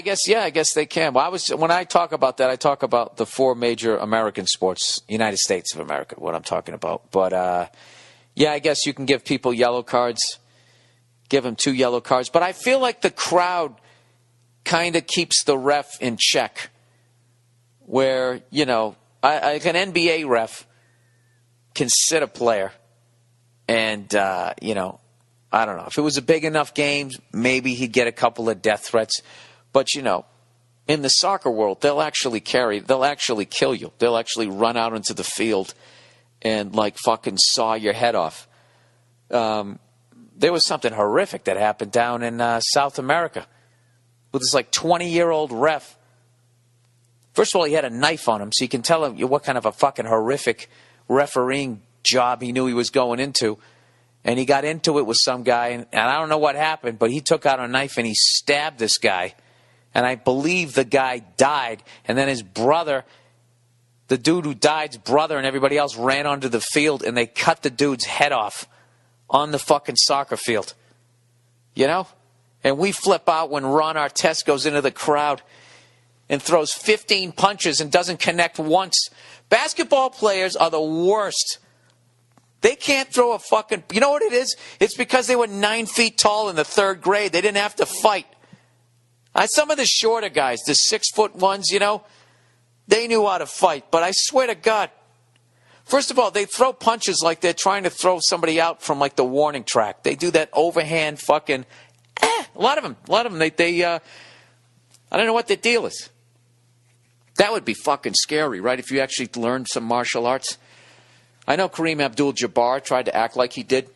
guess they can. Well, when I talk about that, I talk about the 4 major American sports, United States of America, what I'm talking about. But, I guess you can give people yellow cards, give them 2 yellow cards. But I feel like the crowd kind of keeps the ref in check, where, you know, an NBA ref can sit a player and, I don't know. If it was a big enough game, maybe he'd get a couple of death threats. But, you know, in the soccer world, they'll actually kill you. They'll actually run out into the field and like fucking saw your head off. There was something horrific that happened down in South America with this like 20-year-old ref. First of all, he had a knife on him, so you can tell him what kind of a fucking horrific refereeing job he knew he was going into. And he got into it with some guy, and I don't know what happened, but he took out a knife and he stabbed this guy. And I believe the guy died. And then his brother, the dude who died's brother and everybody else ran onto the field, and they cut the dude's head off on the fucking soccer field. You know? And we flip out when Ron Artest goes into the crowd and throws 15 punches and doesn't connect once. Basketball players are the worst. They can't throw a fucking... You know what it is? It's because they were 9 feet tall in the 3rd grade. They didn't have to fight. Some of the shorter guys, the 6-foot ones, you know, they knew how to fight. But I swear to God, first of all, they throw punches like they're trying to throw somebody out from like the warning track. They do that overhand fucking... A lot of them. They I don't know what their deal is. That would be fucking scary, right? If you actually learned some martial arts. I know Kareem Abdul-Jabbar tried to act like he did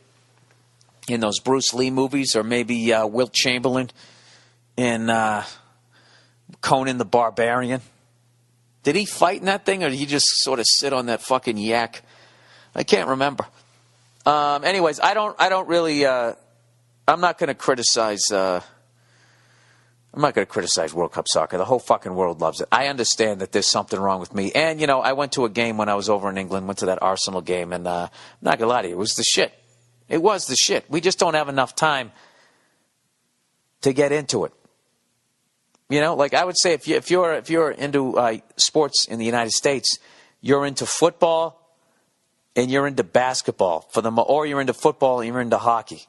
in those Bruce Lee movies, or maybe Wilt Chamberlain in Conan the Barbarian. Did he fight in that thing, or did he just sort of sit on that fucking yak? I can't remember. Anyways, I don't really. I'm not going to criticize. I'm not going to criticize World Cup soccer. The whole fucking world loves it. I understand that there's something wrong with me. And, you know, I went to a game when I was over in England, went to that Arsenal game, and I'm not going to lie to you, it was the shit. It was the shit. We just don't have enough time to get into it. You know, like I would say, if you're into sports in the United States, you're into football and you're into basketball, or you're into football and you're into hockey.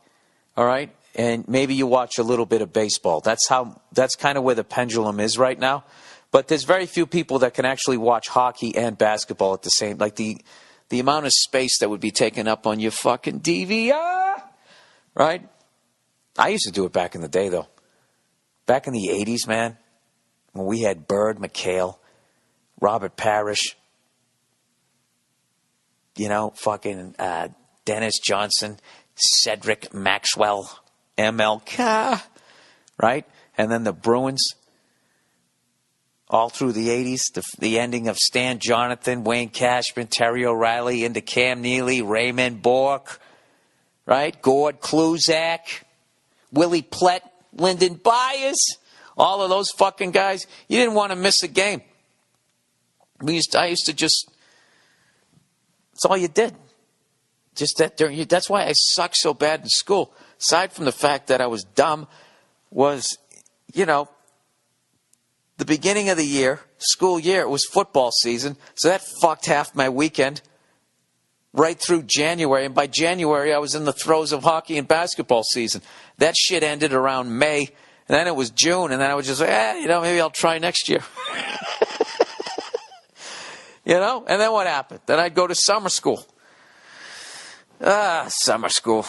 All right? And maybe you watch a little bit of baseball. That's kind of where the pendulum is right now. But there's very few people that can actually watch hockey and basketball at the same. Like the amount of space that would be taken up on your fucking DVR, right? I used to do it back in the day, though. Back in the 80s, man, when we had Bird, McHale, Robert Parrish, you know, fucking Dennis Johnson, Cedric Maxwell, MLK, right? And then the Bruins, all through the 80s, the ending of Stan Jonathan, Wayne Cashman, Terry O'Reilly, into Cam Neely, Raymond Bork, right? Gord Kluzak, Willie Plett, Lyndon Byers, all of those fucking guys. You didn't want to miss a game. I used to just, that's all you did. Just that that's why I sucked so bad in school. Aside from the fact that I was dumb, was, you know, the beginning of the year, school year, it was football season, so that fucked half my weekend right through January. And by January, I was in the throes of hockey and basketball season. That shit ended around May, and then it was June, and then I was just like, you know, maybe I'll try next year. You know? And then what happened? Then I'd go to summer school. Summer school.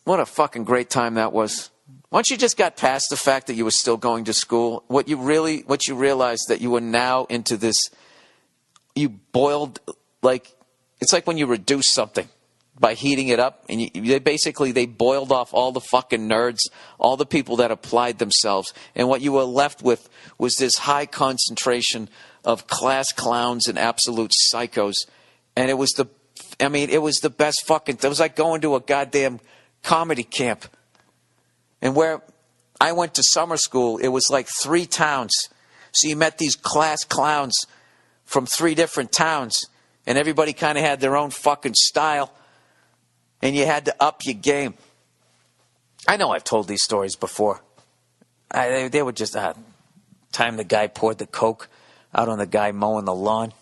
What a fucking great time that was. Once you just got past the fact that you were still going to school, what you realized that you were now into this, you boiled, like, it's like when you reduce something by heating it up, and they boiled off all the fucking nerds, all the people that applied themselves, and what you were left with was this high concentration of class clowns and absolute psychos, and it was the best fucking... It was like going to a goddamn comedy camp. And where I went to summer school, it was like 3 towns. So you met these class clowns from 3 different towns. And everybody kind of had their own fucking style. And you had to up your game. I know I've told these stories before. They were just... time the guy poured the Coke out on the guy mowing the lawn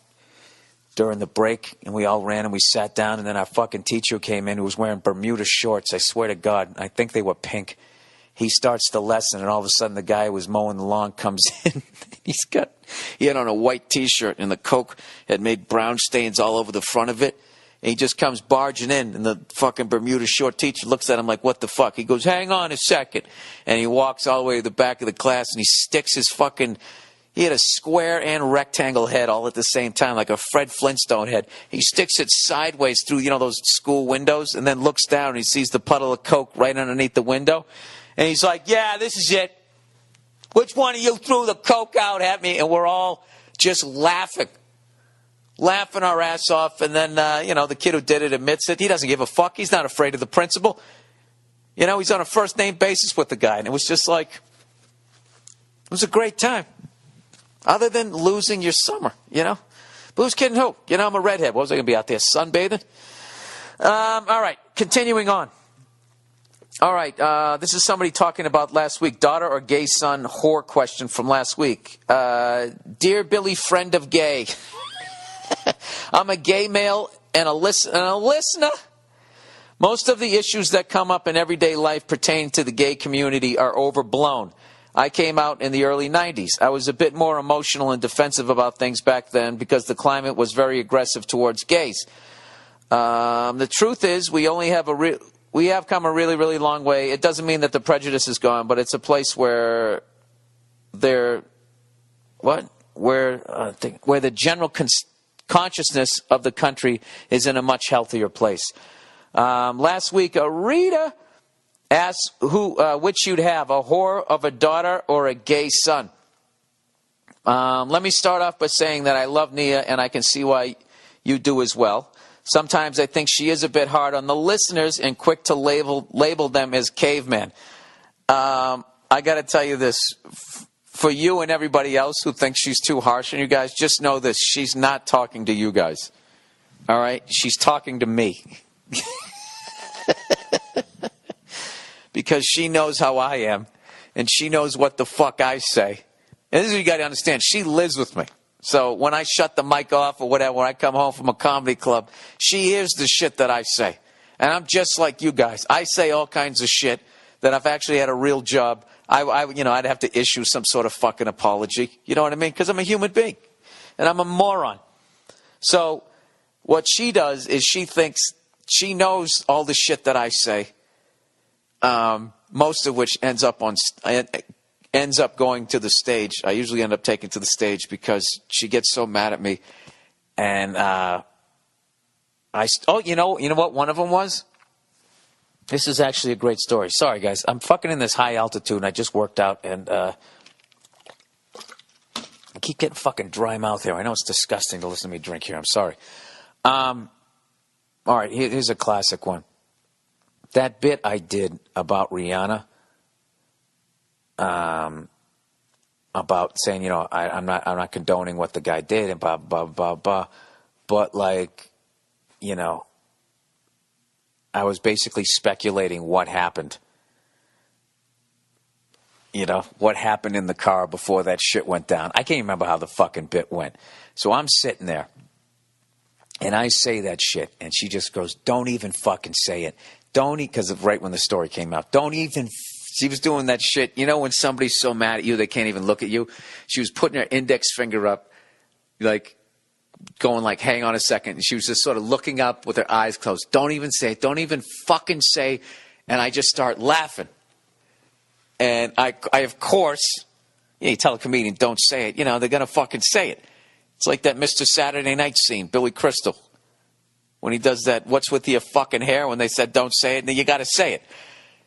during the break, and we all ran and we sat down, and then our fucking teacher came in who was wearing Bermuda shorts. I swear to God, I think they were pink. He starts the lesson, and all of a sudden the guy who was mowing the lawn comes in. He had on a white T-shirt, and the Coke had made brown stains all over the front of it. And he just comes barging in, and the fucking Bermuda short teacher looks at him like, what the fuck? He goes, hang on a second. And he walks all the way to the back of the class, and he sticks his fucking... He had a square and rectangle head all at the same time, like a Fred Flintstone head. He sticks it sideways through, those school windows, and then looks down and he sees the puddle of Coke right underneath the window. And he's like, yeah, this is it. Which one of you threw the Coke out at me? And we're all just laughing our ass off. And then, the kid who did it admits it. He doesn't give a fuck. He's not afraid of the principal. He's on a first-name basis with the guy. And it was just like, it was a great time. Other than losing your summer, But who's kidding who? I'm a redhead. What was I going to be out there sunbathing? All right, continuing on. All right, this is somebody talking about last week. Daughter or gay son whore question from last week. Dear Billy, friend of gay. I'm a gay male and a listener. Most of the issues that come up in everyday life pertaining to the gay community are overblown. I came out in the early 90s. I was a bit more emotional and defensive about things back then because the climate was very aggressive towards gays. The truth is, we have come a really, really long way. It doesn't mean that the prejudice is gone, but it's a place where the general consciousness of the country is in a much healthier place. Last week, Rita asked which you'd have, a whore of a daughter or a gay son. Let me start off by saying that I love Nia, and I can see why you do as well. Sometimes I think she is a bit hard on the listeners and quick to label them as cavemen. I got to tell you this. For you and everybody else who thinks she's too harsh on you guys, just know this. She's not talking to you guys. All right? She's talking to me. Because she knows how I am, and she knows what the fuck I say. And this is what you got to understand. She lives with me. So when I shut the mic off or whatever, when I come home from a comedy club, she hears the shit that I say. And I'm just like you guys. I say all kinds of shit that I've actually had a real job. I'd have to issue some sort of fucking apology. You know what I mean? Because I'm a human being. And I'm a moron. So what she does is she thinks she knows all the shit that I say. Most of which ends up going to the stage. I usually end up taking to the stage because she gets so mad at me. And you know what one of them was? This is actually a great story. Sorry, guys. I'm fucking in this high altitude, and I just worked out, and I keep getting fucking dry mouth here. I know it's disgusting to listen to me drink here. I'm sorry. All right, here's a classic one. That bit I did about Rihanna, about saying, I'm not condoning what the guy did and blah blah blah blah, but I was basically speculating what happened. What happened in the car before that shit went down. I can't remember how the fucking bit went. So I'm sitting there, and I say that shit, and she just goes, "Don't even fucking say it." Because right when the story came out, she was doing that shit. When somebody's so mad at you, they can't even look at you. She was putting her index finger up, going hang on a second. And she was just sort of looking up with her eyes closed. Don't even say it. Don't even fucking say. And I just start laughing. And I of course, you tell a comedian, don't say it. They're going to fucking say it. It's like that Mr. Saturday Night scene, Billy Crystal. When he does that, what's with your fucking hair? When they said don't say it, then you got to say it.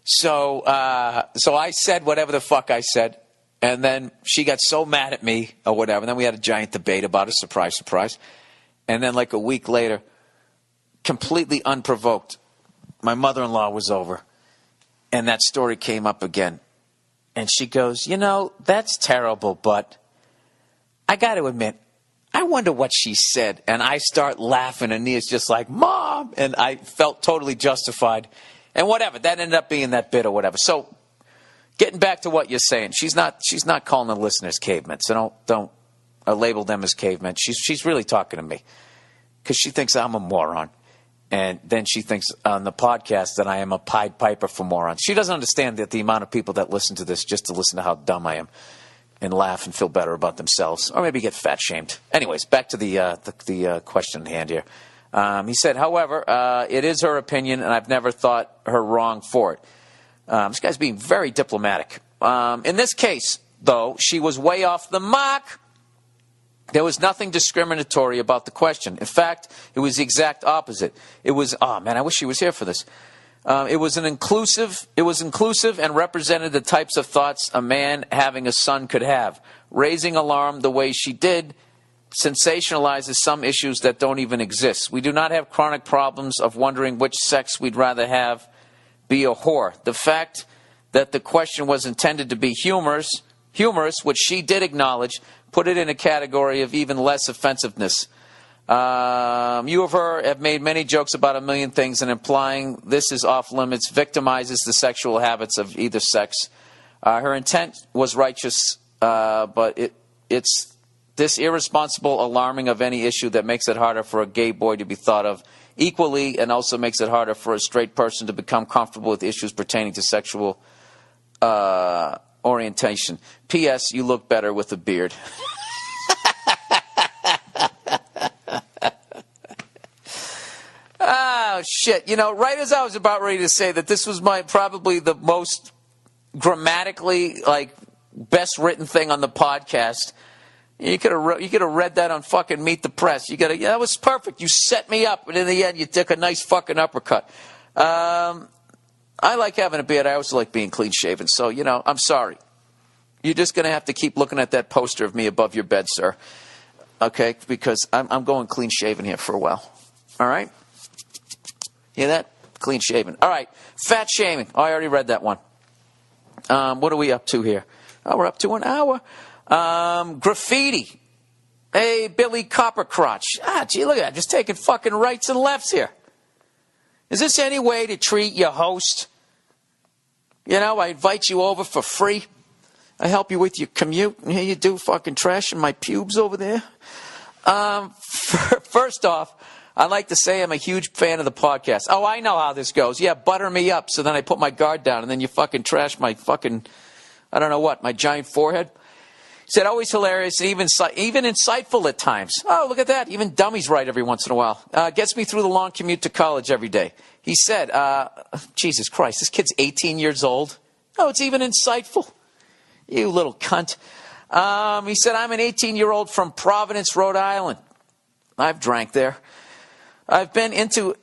So I said whatever the fuck I said, and then she got so mad at me or whatever. And then we had a giant debate about it. Surprise, surprise. And then a week later, completely unprovoked, my mother-in-law was over, and that story came up again. And she goes, that's terrible, but I got to admit, I wonder what she said. And I start laughing, and Nia's just like, Mom! And I felt totally justified. And whatever, that ended up being that bit or whatever. So, getting back to what you're saying, she's not calling the listeners cavemen. So don't label them as cavemen. She's really talking to me. Because she thinks I'm a moron. And then she thinks on the podcast that I am a Pied Piper for morons. She doesn't understand that the amount of people that listen to this just to listen to how dumb I am. And laugh and feel better about themselves, or maybe get fat shamed. Anyways, back to the question at hand here. He said, however, it is her opinion, and I've never thought her wrong for it. This guy's being very diplomatic. In this case, though, she was way off the mark. There was nothing discriminatory about the question. In fact, it was the exact opposite. It was, oh man, I wish she was here for this. It was inclusive and represented the types of thoughts a man having a son could have. Raising alarm the way she did sensationalizes some issues that don't even exist. We do not have chronic problems of wondering which sex we'd rather have be a whore. The fact that the question was intended to be humorous, which she did acknowledge, put it in a category of even less offensiveness. You of her have made many jokes about a million things, and implying this is off limits victimizes the sexual habits of either sex. Her intent was righteous, but it's this irresponsible alarming of any issue that makes it harder for a gay boy to be thought of equally, and also makes it harder for a straight person to become comfortable with issues pertaining to sexual orientation. P.S. You look better with a beard. Oh, shit. You know, right as I was about ready to say that this was probably the most grammatically, best written thing on the podcast, you could have read that on fucking Meet the Press. That was perfect. You set me up, and in the end, you took a nice fucking uppercut. I like having a beard. I also like being clean shaven. So, I'm sorry. You're just going to have to keep looking at that poster of me above your bed, sir. Okay? Because I'm going clean shaven here for a while. All right? Hear that? Clean shaven. All right. Fat shaming. Oh, I already read that one. What are we up to here? Oh, we're up to an hour. Graffiti. Hey, Billy Coppercrotch. Gee, look at that. Just taking fucking rights and lefts here. Is this any way to treat your host? I invite you over for free. I help you with your commute. And here you do fucking trashing my pubes over there. First off, I'd like to say I'm a huge fan of the podcast. Oh, I know how this goes. Yeah, butter me up so then I put my guard down and then you fucking trash my fucking, I don't know what, my giant forehead. He said, always hilarious and even insightful at times. Oh, look at that. Even dummies right every once in a while. Gets me through the long commute to college every day. He said, Jesus Christ, this kid's 18 years old. Oh, it's even insightful. You little cunt. He said, I'm an 18-year-old from Providence, Rhode Island. I've drank there. I've been into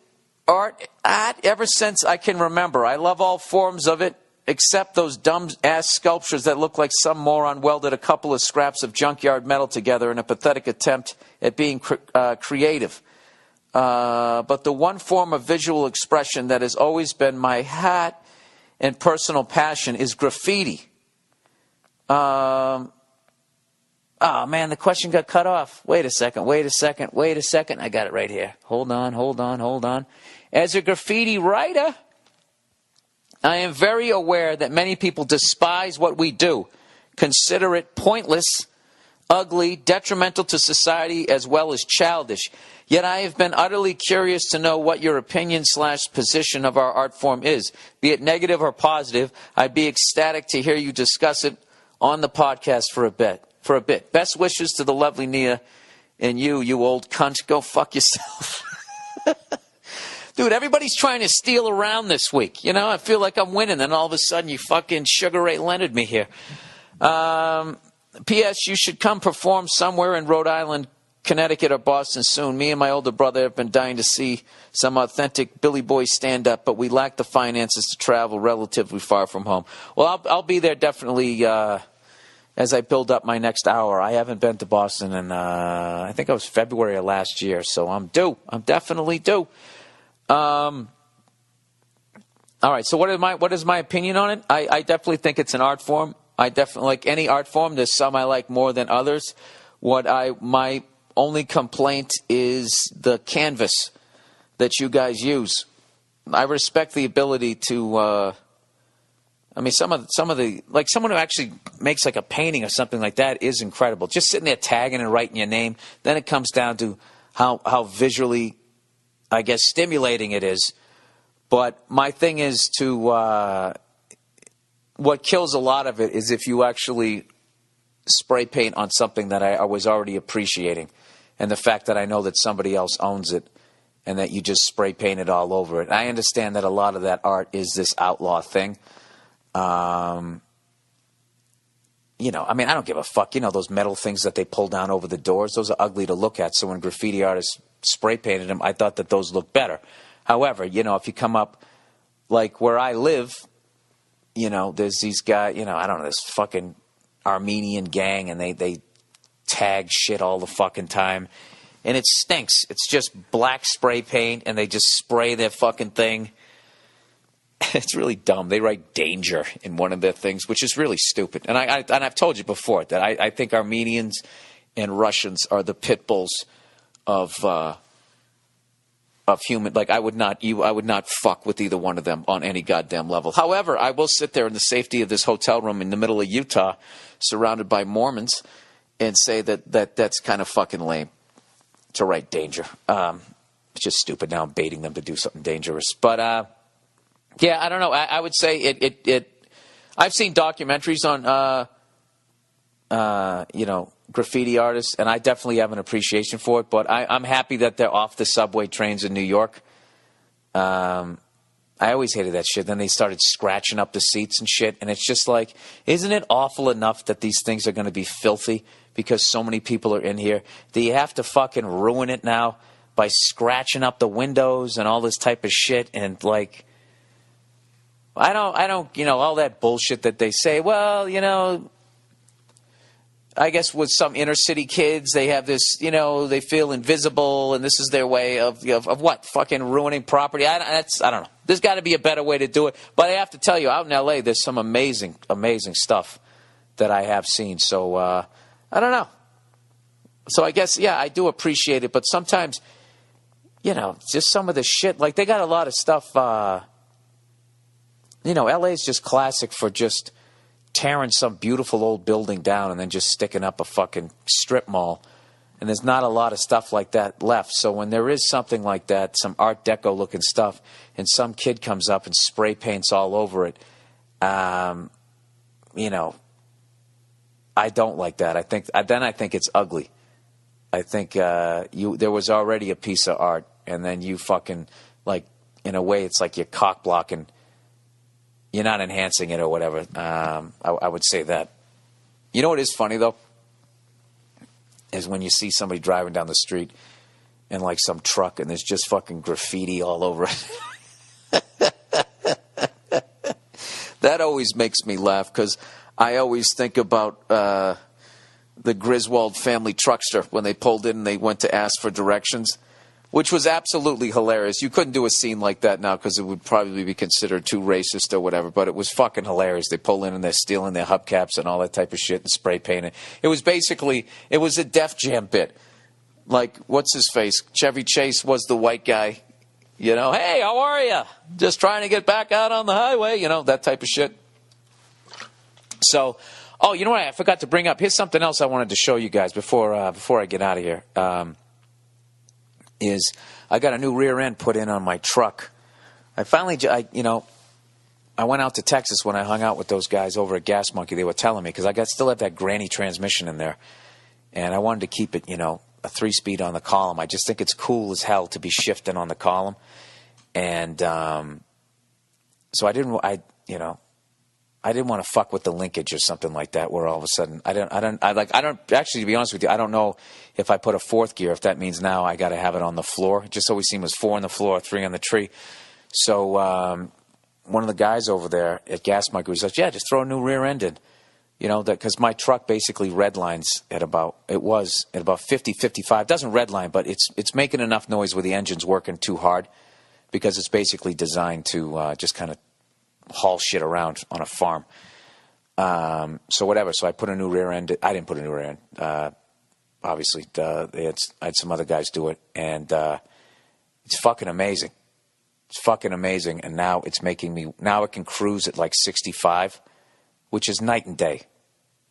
art ever since I can remember. I love all forms of it, except those dumb-ass sculptures that look like some moron welded a couple of scraps of junkyard metal together in a pathetic attempt at being creative. But the one form of visual expression that has always been my heart and personal passion is graffiti. Oh, man, the question got cut off. Wait a second. I got it right here. Hold on. As a graffiti writer, I am very aware that many people despise what we do, consider it pointless, ugly, detrimental to society, as well as childish. Yet I have been utterly curious to know what your opinion/position of our art form is. Be it negative or positive, I'd be ecstatic to hear you discuss it on the podcast for a bit. Best wishes to the lovely Nia and you old cunt. Go fuck yourself. Dude, everybody's trying to steal around this week. I feel like I'm winning, and all of a sudden you fucking Sugar Ray Leonard me here. P.S. You should come perform somewhere in Rhode Island, Connecticut, or Boston soon. Me and my older brother have been dying to see some authentic Billy Boy stand-up, but we lack the finances to travel relatively far from home. Well, I'll be there definitely as I build up my next hour. I haven't been to Boston in, I think it was February of last year, so I'm due. I'm definitely due. All right, so what is my opinion on it? I definitely think it's an art form. I definitely, like any art form, there's some I like more than others. My only complaint is the canvas that you guys use. I respect the ability to, some of the, like someone who actually makes like a painting or something like that is incredible. Just sitting there tagging and writing your name. Then it comes down to how visually, I guess, stimulating it is. But my thing is what kills a lot of it is if you actually spray paint on something that I was already appreciating. And the fact that I know that somebody else owns it and that you just spray paint it all over it. I understand that a lot of that art is this outlaw thing. I mean, I don't give a fuck. Those metal things that they pull down over the doors, those are ugly to look at. So when graffiti artists spray painted them, I thought that those looked better. However, if you come up like where I live, there's these guys, I don't know, this fucking Armenian gang, and they tag shit all the fucking time. And it stinks. It's just black spray paint, and they just spray their fucking thing. It's really dumb. They write danger in one of their things, which is really stupid. And I've told you before that I think Armenians and Russians are the pit bulls of human. Like I would not fuck with either one of them on any goddamn level. However, I will sit there in the safety of this hotel room in the middle of Utah, surrounded by Mormons, and say that's kind of fucking lame to write danger. It's just stupid. Now I'm baiting them to do something dangerous. But yeah, I don't know. I would say it. I've seen documentaries on graffiti artists, and I definitely have an appreciation for it. But I'm happy that they're off the subway trains in New York. I always hated that shit. Then they started scratching up the seats and shit, and it's just like, isn't it awful enough that these things are going to be filthy because so many people are in here? Do you have to fucking ruin it now by scratching up the windows and all this type of shit? And like, I don't, all that bullshit that they say. Well, I guess with some inner city kids, they have this, they feel invisible, and this is their way of what? Fucking ruining property. I don't know. There's got to be a better way to do it. But I have to tell you, out in L.A., there's some amazing, amazing stuff that I have seen. So, I don't know. So I guess, yeah, I do appreciate it. But sometimes, just some of the shit. Like, they got a lot of stuff. L.A. is just classic for just tearing some beautiful old building down and then just sticking up a fucking strip mall. And there's not a lot of stuff like that left. So when there is something like that, some Art Deco looking stuff, and some kid comes up and spray paints all over it, I don't like that. I think it's ugly. I think there was already a piece of art, and then you fucking, like, in a way, it's like you're cock blocking. You're not enhancing it or whatever. I would say that. You know what is funny, though? Is when you see somebody driving down the street in, like, some truck, and there's just fucking graffiti all over it. That always makes me laugh, because I always think about the Griswold family truckster when they pulled in and they went to ask for directions, which was absolutely hilarious. You couldn't do a scene like that now because it would probably be considered too racist or whatever, but it was fucking hilarious. They pull in and they're stealing their hubcaps and all that type of shit and spray painting. It was a Def Jam bit. Like, what's his face? Chevy Chase was the white guy. Hey, how are you? Just trying to get back out on the highway. That type of shit. So, you know what? I forgot to bring up. Here's something else I wanted to show you guys before I get out of here. Is I got a new rear end put in on my truck. I went out to Texas when I hung out with those guys over at Gas Monkey. They were telling me, because I still have that granny transmission in there, and I wanted to keep it, a 3-speed on the column. I just think it's cool as hell to be shifting on the column, and so I didn't want to fuck with the linkage or something like that, where all of a sudden I don't actually, to be honest with you, I don't know if I put a 4th gear, if that means now I got to have it on the floor. It just always seemed it was 4 on the floor, 3 on the tree. So one of the guys over there at Gas Monkey was like, yeah, just throw a new rear end in, because my truck basically redlines at about 50, 55. It doesn't redline, but it's making enough noise where the engine's working too hard, because it's basically designed to just kind of haul shit around on a farm. So whatever. So I put a new rear end. I didn't put a new rear end. Obviously, I had some other guys do it, and it's fucking amazing. It's fucking amazing. And now it's now it can cruise at like 65, which is night and day.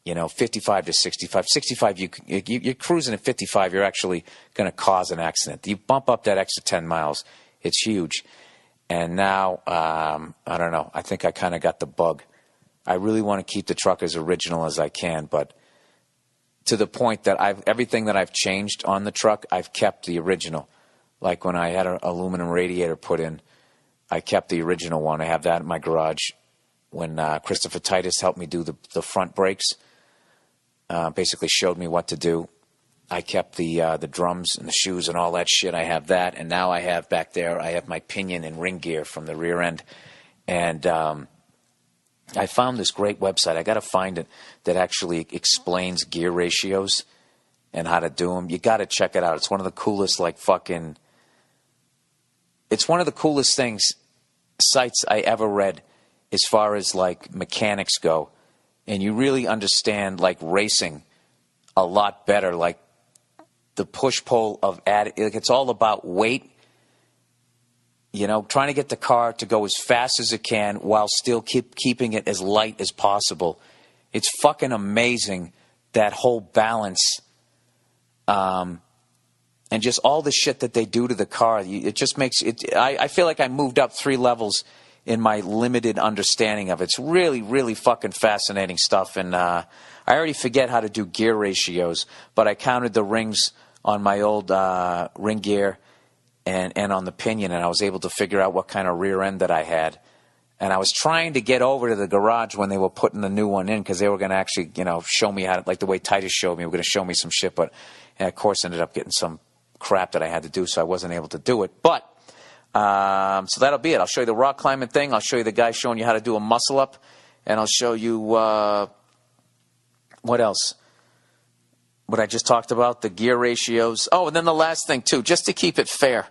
55 to 65. 65, you're cruising at 55, you're actually going to cause an accident. You bump up that extra 10 miles, it's huge. And now, I don't know, I think I kind of got the bug. I really want to keep the truck as original as I can, but to the point that everything that I've changed on the truck, I've kept the original. Like when I had an aluminum radiator put in, I kept the original one. I have that in my garage. When Christopher Titus helped me do the front brakes, basically showed me what to do. I kept the drums and the shoes and all that shit. I have that, and now I have back there, I have my pinion and ring gear from the rear end. And I found this great website. I got to find it that actually explains gear ratios and how to do them. You got to check it out. It's one of the coolest, it's one of the coolest sites I ever read as far as mechanics go. And you really understand racing a lot better. The push-pull of it's all about weight, trying to get the car to go as fast as it can while still keeping it as light as possible. It's fucking amazing, that whole balance, and just all the shit that they do to the car. It just makes it. I feel like I moved up 3 levels in my limited understanding of it. It's really, really fucking fascinating stuff. And I already forget how to do gear ratios, but I counted the rings on my old ring gear and on the pinion, and I was able to figure out what kind of rear end that I had. And I was trying to get over to the garage when they were putting the new one in, because they were going to actually, show me how to, the way Titus showed me, they were going to show me some shit, but of course ended up getting some crap that I had to do, so I wasn't able to do it. But, so that'll be it. I'll show you the rock climbing thing. I'll show you the guy showing you how to do a muscle up, and I'll show you, what else? What I just talked about, the gear ratios. Oh, and then the last thing, too, just to keep it fair,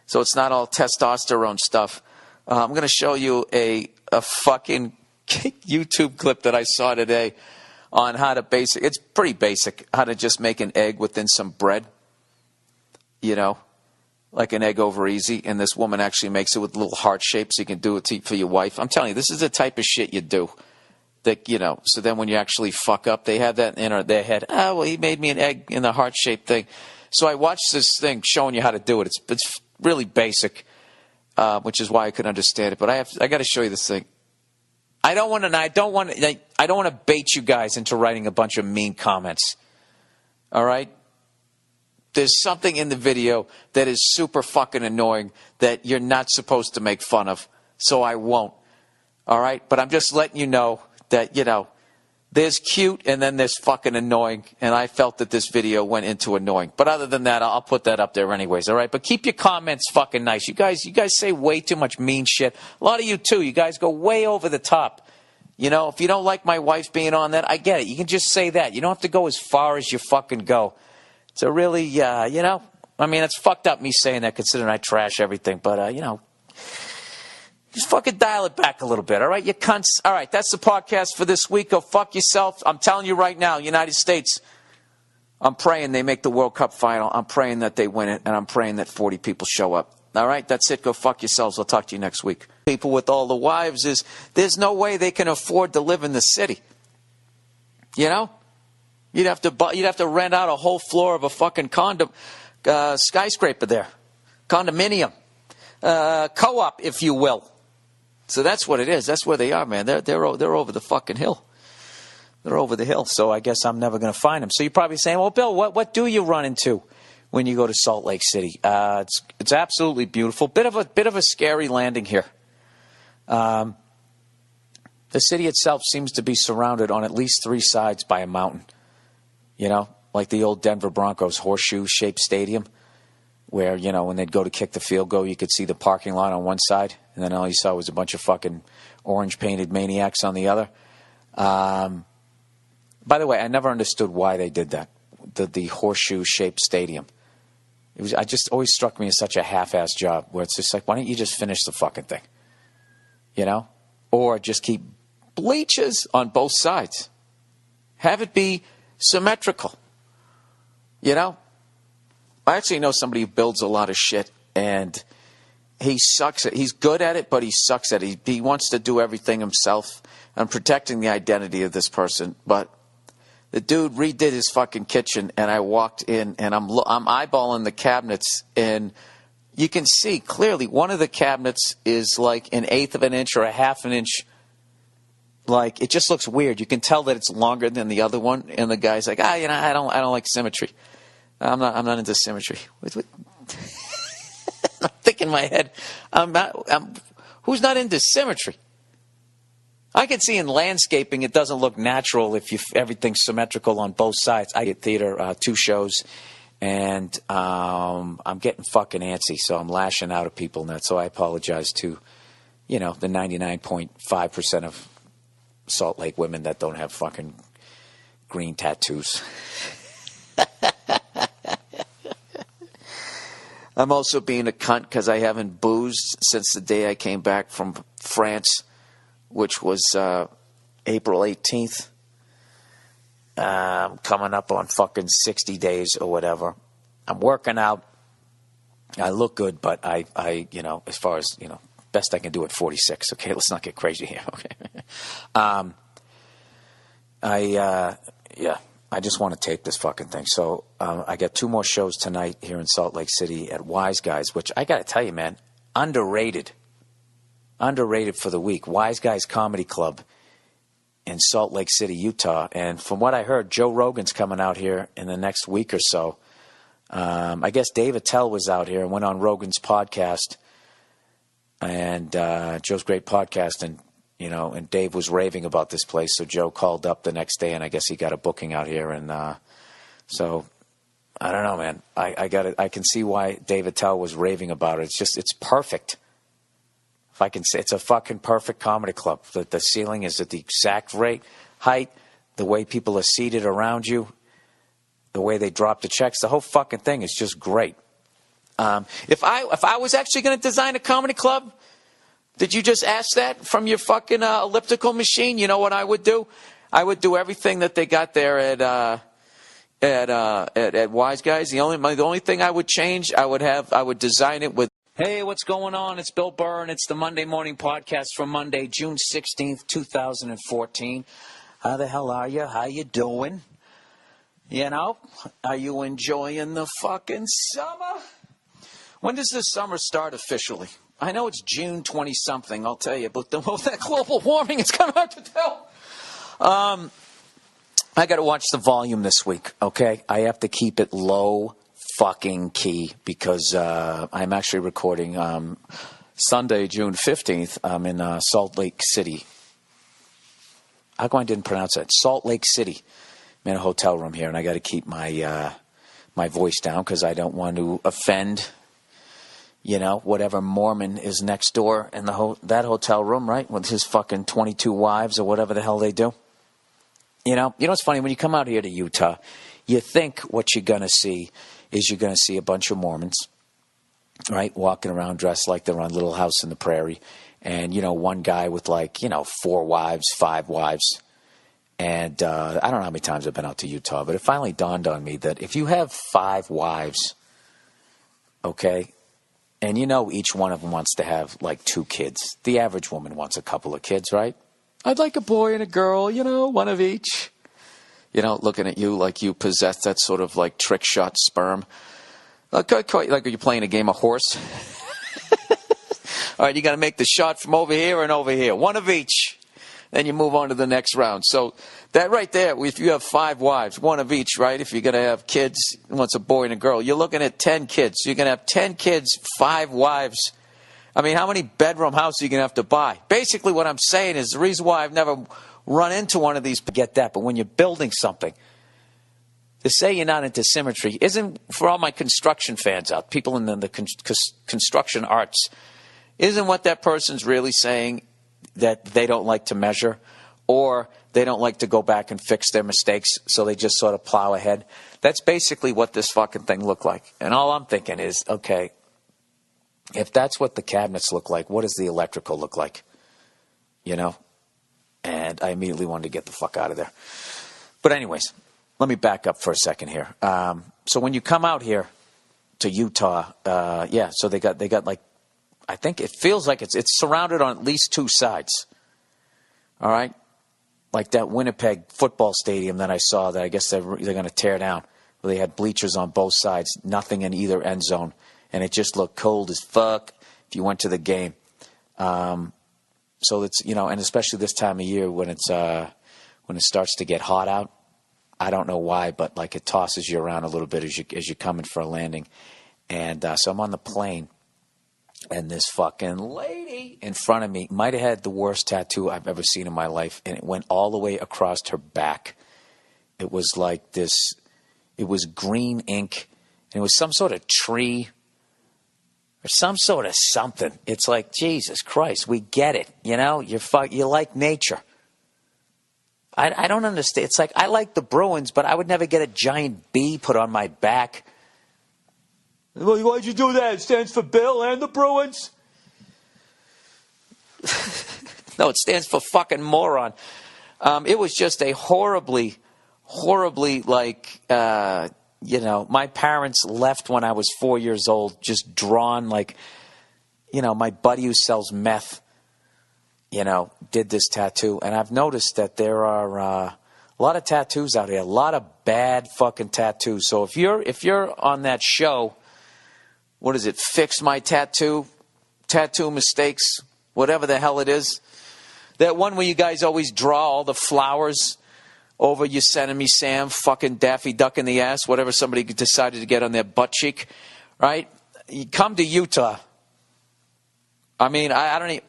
so it's not all testosterone stuff. I'm going to show you a fucking YouTube clip that I saw today on how to it's pretty basic, how to just make an egg within some bread, like an egg over easy. And this woman actually makes it with little heart shapes. So you can do it for your wife. I'm telling you, this is the type of shit you do. That, so then when you actually fuck up, they have that in their head. Oh, well, he made me an egg in the heart-shaped thing. So I watched this thing showing you how to do it. It's really basic, which is why I could understand it. But I got to show you this thing. I don't want to bait you guys into writing a bunch of mean comments. All right? There's something in the video that is super fucking annoying that you're not supposed to make fun of. So I won't. All right? But I'm just letting you know that, there's cute and then there's fucking annoying. And I felt that this video went into annoying. But other than that, I'll put that up there anyways, all right? But keep your comments fucking nice. You guys say way too much mean shit. A lot of you, too. You guys go way over the top. If you don't like my wife being on that, I get it. You can just say that. You don't have to go as far as you fucking go. So really, it's fucked up me saying that considering I trash everything. But, just fucking dial it back a little bit, all right, you cunts? All right, that's the podcast for this week. Go fuck yourself. I'm telling you right now, United States, I'm praying they make the World Cup final. I'm praying that they win it, and I'm praying that 40 people show up. All right, that's it. Go fuck yourselves. I'll talk to you next week. People with all the wives there's no way they can afford to live in the city. You'd have to rent out a whole floor of a fucking skyscraper there, condominium, co-op, if you will. So that's what it is. That's where they are, man. They're over the fucking hill. They're over the hill. So I guess I'm never going to find them. So you're probably saying, well, Bill, what do you run into when you go to Salt Lake City? It's absolutely beautiful. Bit of a scary landing here. The city itself seems to be surrounded on at least 3 sides by a mountain. Like the old Denver Broncos horseshoe-shaped stadium, where, when they'd go to kick the field goal, you could see the parking lot on one side, and then all you saw was a bunch of fucking orange-painted maniacs on the other. By the way, I never understood why they did that, the horseshoe-shaped stadium. I just always struck me as such a half-assed job, where it's just like, why don't you just finish the fucking thing? Or just keep bleachers on both sides. Have it be symmetrical. I actually know somebody who builds a lot of shit, and he sucks at it. He's good at it, but he sucks at it. He wants to do everything himself. I'm protecting the identity of this person, but the dude redid his fucking kitchen, and I walked in, and I'm eyeballing the cabinets, and you can see clearly one of the cabinets is like 1/8 of an inch or 1/2 an inch. Like, it just looks weird. You can tell that it's longer than the other one, and the guy's like, I don't like symmetry. I'm not into symmetry. I'm thinking in my head, who's not into symmetry? I can see in landscaping it doesn't look natural if everything's symmetrical on both sides. I get theater, 2 shows, and I'm getting fucking antsy, so I'm lashing out at people now. So I apologize to, the 99.5% of Salt Lake women that don't have fucking green tattoos. I'm also being a cunt because I haven't boozed since the day I came back from France, which was April 18th. Coming up on fucking 60 days or whatever. I'm working out. I look good, but I as far as, best I can do at 46. Okay, let's not get crazy here. Okay. I just want to tape this fucking thing. So I got 2 more shows tonight here in Salt Lake City at Wise Guys, which I got to tell you, man, underrated for the week. Wise Guys Comedy Club in Salt Lake City, Utah. And from what I heard, Joe Rogan's coming out here in the next week or so. I guess Dave Attell was out here and went on Rogan's podcast, and Joe's great podcast, and Dave was raving about this place. So Joe called up the next day, and I guess he got a booking out here. And so I don't know, man. I can see why Dave Attell was raving about it. It's perfect. If I can say, it's a fucking perfect comedy club. The ceiling is at the exact height, the way people are seated around you, the way they drop the checks, the whole fucking thing is just great. If I was actually going to design a comedy club, did you just ask that from your fucking elliptical machine? You know what I would do? I would do everything that they got there at Wise Guys. The only thing I would change, I would design it with. Hey, what's going on? It's Bill Burr, and it's the Monday Morning Podcast for Monday, June 16th, 2014. How the hell are you? How you doing? Are you enjoying the fucking summer? When does the summer start officially? I know it's June 20-something, I'll tell you, but that global warming is kind of hard to tell. I got to watch the volume this week, okay? I have to keep it low fucking key because I'm actually recording Sunday, June 15th. I'm in Salt Lake City. How come I didn't pronounce that? Salt Lake City. I'm in a hotel room here, and I got to keep my voice down because I don't want to offend, whatever Mormon is next door in that hotel room, right, with his fucking 22 wives or whatever the hell they do. It's funny, when you come out here to Utah, you think what you're going to see is you're going to see a bunch of Mormons, right, walking around dressed like they're on Little House in the Prairie, and, one guy with 4 wives, 5 wives. And I don't know how many times I've been out to Utah, but it finally dawned on me that if you have 5 wives, okay, and each one of them wants to have 2 kids. The average woman wants a couple of kids, right? I'd like a boy and a girl, one of each. Looking at you like you possess that sort of trick shot sperm. Like you're playing a game of horse. All right, you got to make the shot from over here and over here. One of each. Then you move on to the next round. So that right there, if you have 5 wives, one of each, right? If you're going to have kids, once a boy and a girl, you're looking at 10 kids. So you're going to have 10 kids, 5 wives. I mean, how many bedroom houses are you going to have to buy? Basically what I'm saying is the reason why I've never run into one of these, get that, but when you're building something, to say you're not into symmetry isn't, for all my construction fans out, people in the construction arts, isn't what that person's really saying that they don't like to measure, or they don't like to go back and fix their mistakes, so they just sort of plow ahead. That's basically what this fucking thing looked like. And all I'm thinking is, okay, if that's what the cabinets look like, what does the electrical look like? And I immediately wanted to get the fuck out of there. But anyways, let me back up for a second here. So when you come out here to Utah, so they got I think it feels like it's surrounded on at least 2 sides. All right? Like that Winnipeg football stadium that I saw that I guess they're going to tear down. Where they had bleachers on both sides, nothing in either end zone. And it just looked cold as fuck if you went to the game. So it's, and especially this time of year when it starts to get hot out. I don't know why, but it tosses you around a little bit as you're coming for a landing. And so I'm on the plane. And this fucking lady in front of me might have had the worst tattoo I've ever seen in my life. And it went all the way across her back. It was like this, it was green ink. And it was some sort of tree or some sort of something. It's like, Jesus Christ, we get it. You know, you like nature. I don't understand. It's like, I like the Bruins, but I would never get a giant B put on my back. Why'd you do that? It stands for Bill and the Bruins. No, it stands for fucking moron. It was just a horribly, like, my parents left when I was 4 years old, just drawn like, my buddy who sells meth, did this tattoo. And I've noticed that there are a lot of tattoos out here, a lot of bad fucking tattoos. So if you're on that show, what is it, Fix My Tattoo, Tattoo Mistakes, whatever the hell it is, that one where you guys always draw all the flowers over Yosemite Sam, fucking Daffy Duck in the ass, whatever somebody decided to get on their butt cheek, right? You come to Utah. I mean, I don't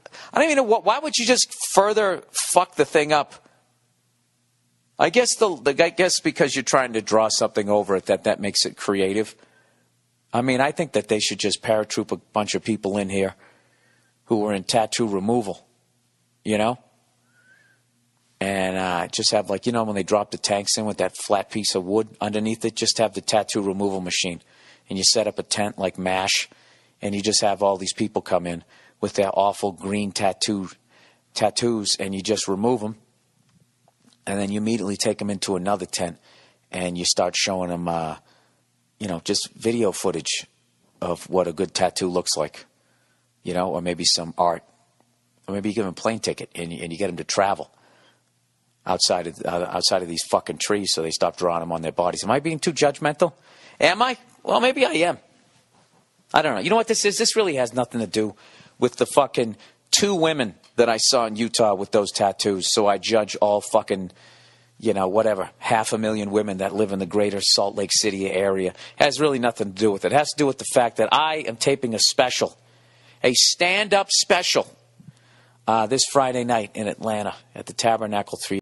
even know why would you just further fuck the thing up? I guess because you're trying to draw something over it that makes it creative. I mean, I think that they should just paratroop a bunch of people in here who are in tattoo removal, and just have, like, when they drop the tanks in with that flat piece of wood underneath it, just have the tattoo removal machine. And you set up a tent like MASH, and you just have all these people come in with their awful green tattoos, and you just remove them. And then you immediately take them into another tent, and you start showing them, just video footage of what a good tattoo looks like, or maybe some art. Or maybe you give them a plane ticket, and you get them to travel outside of these fucking trees, so they stop drawing them on their bodies. Am I being too judgmental? Am I? Well, maybe I am. I don't know. You know what this is? This really has nothing to do with the fucking 2 women that I saw in Utah with those tattoos. So I judge all fucking, 500,000 women that live in the greater Salt Lake City area. It has really nothing to do with it. It has to do with the fact that I am taping a stand-up special, this Friday night in Atlanta at the Tabernacle 3.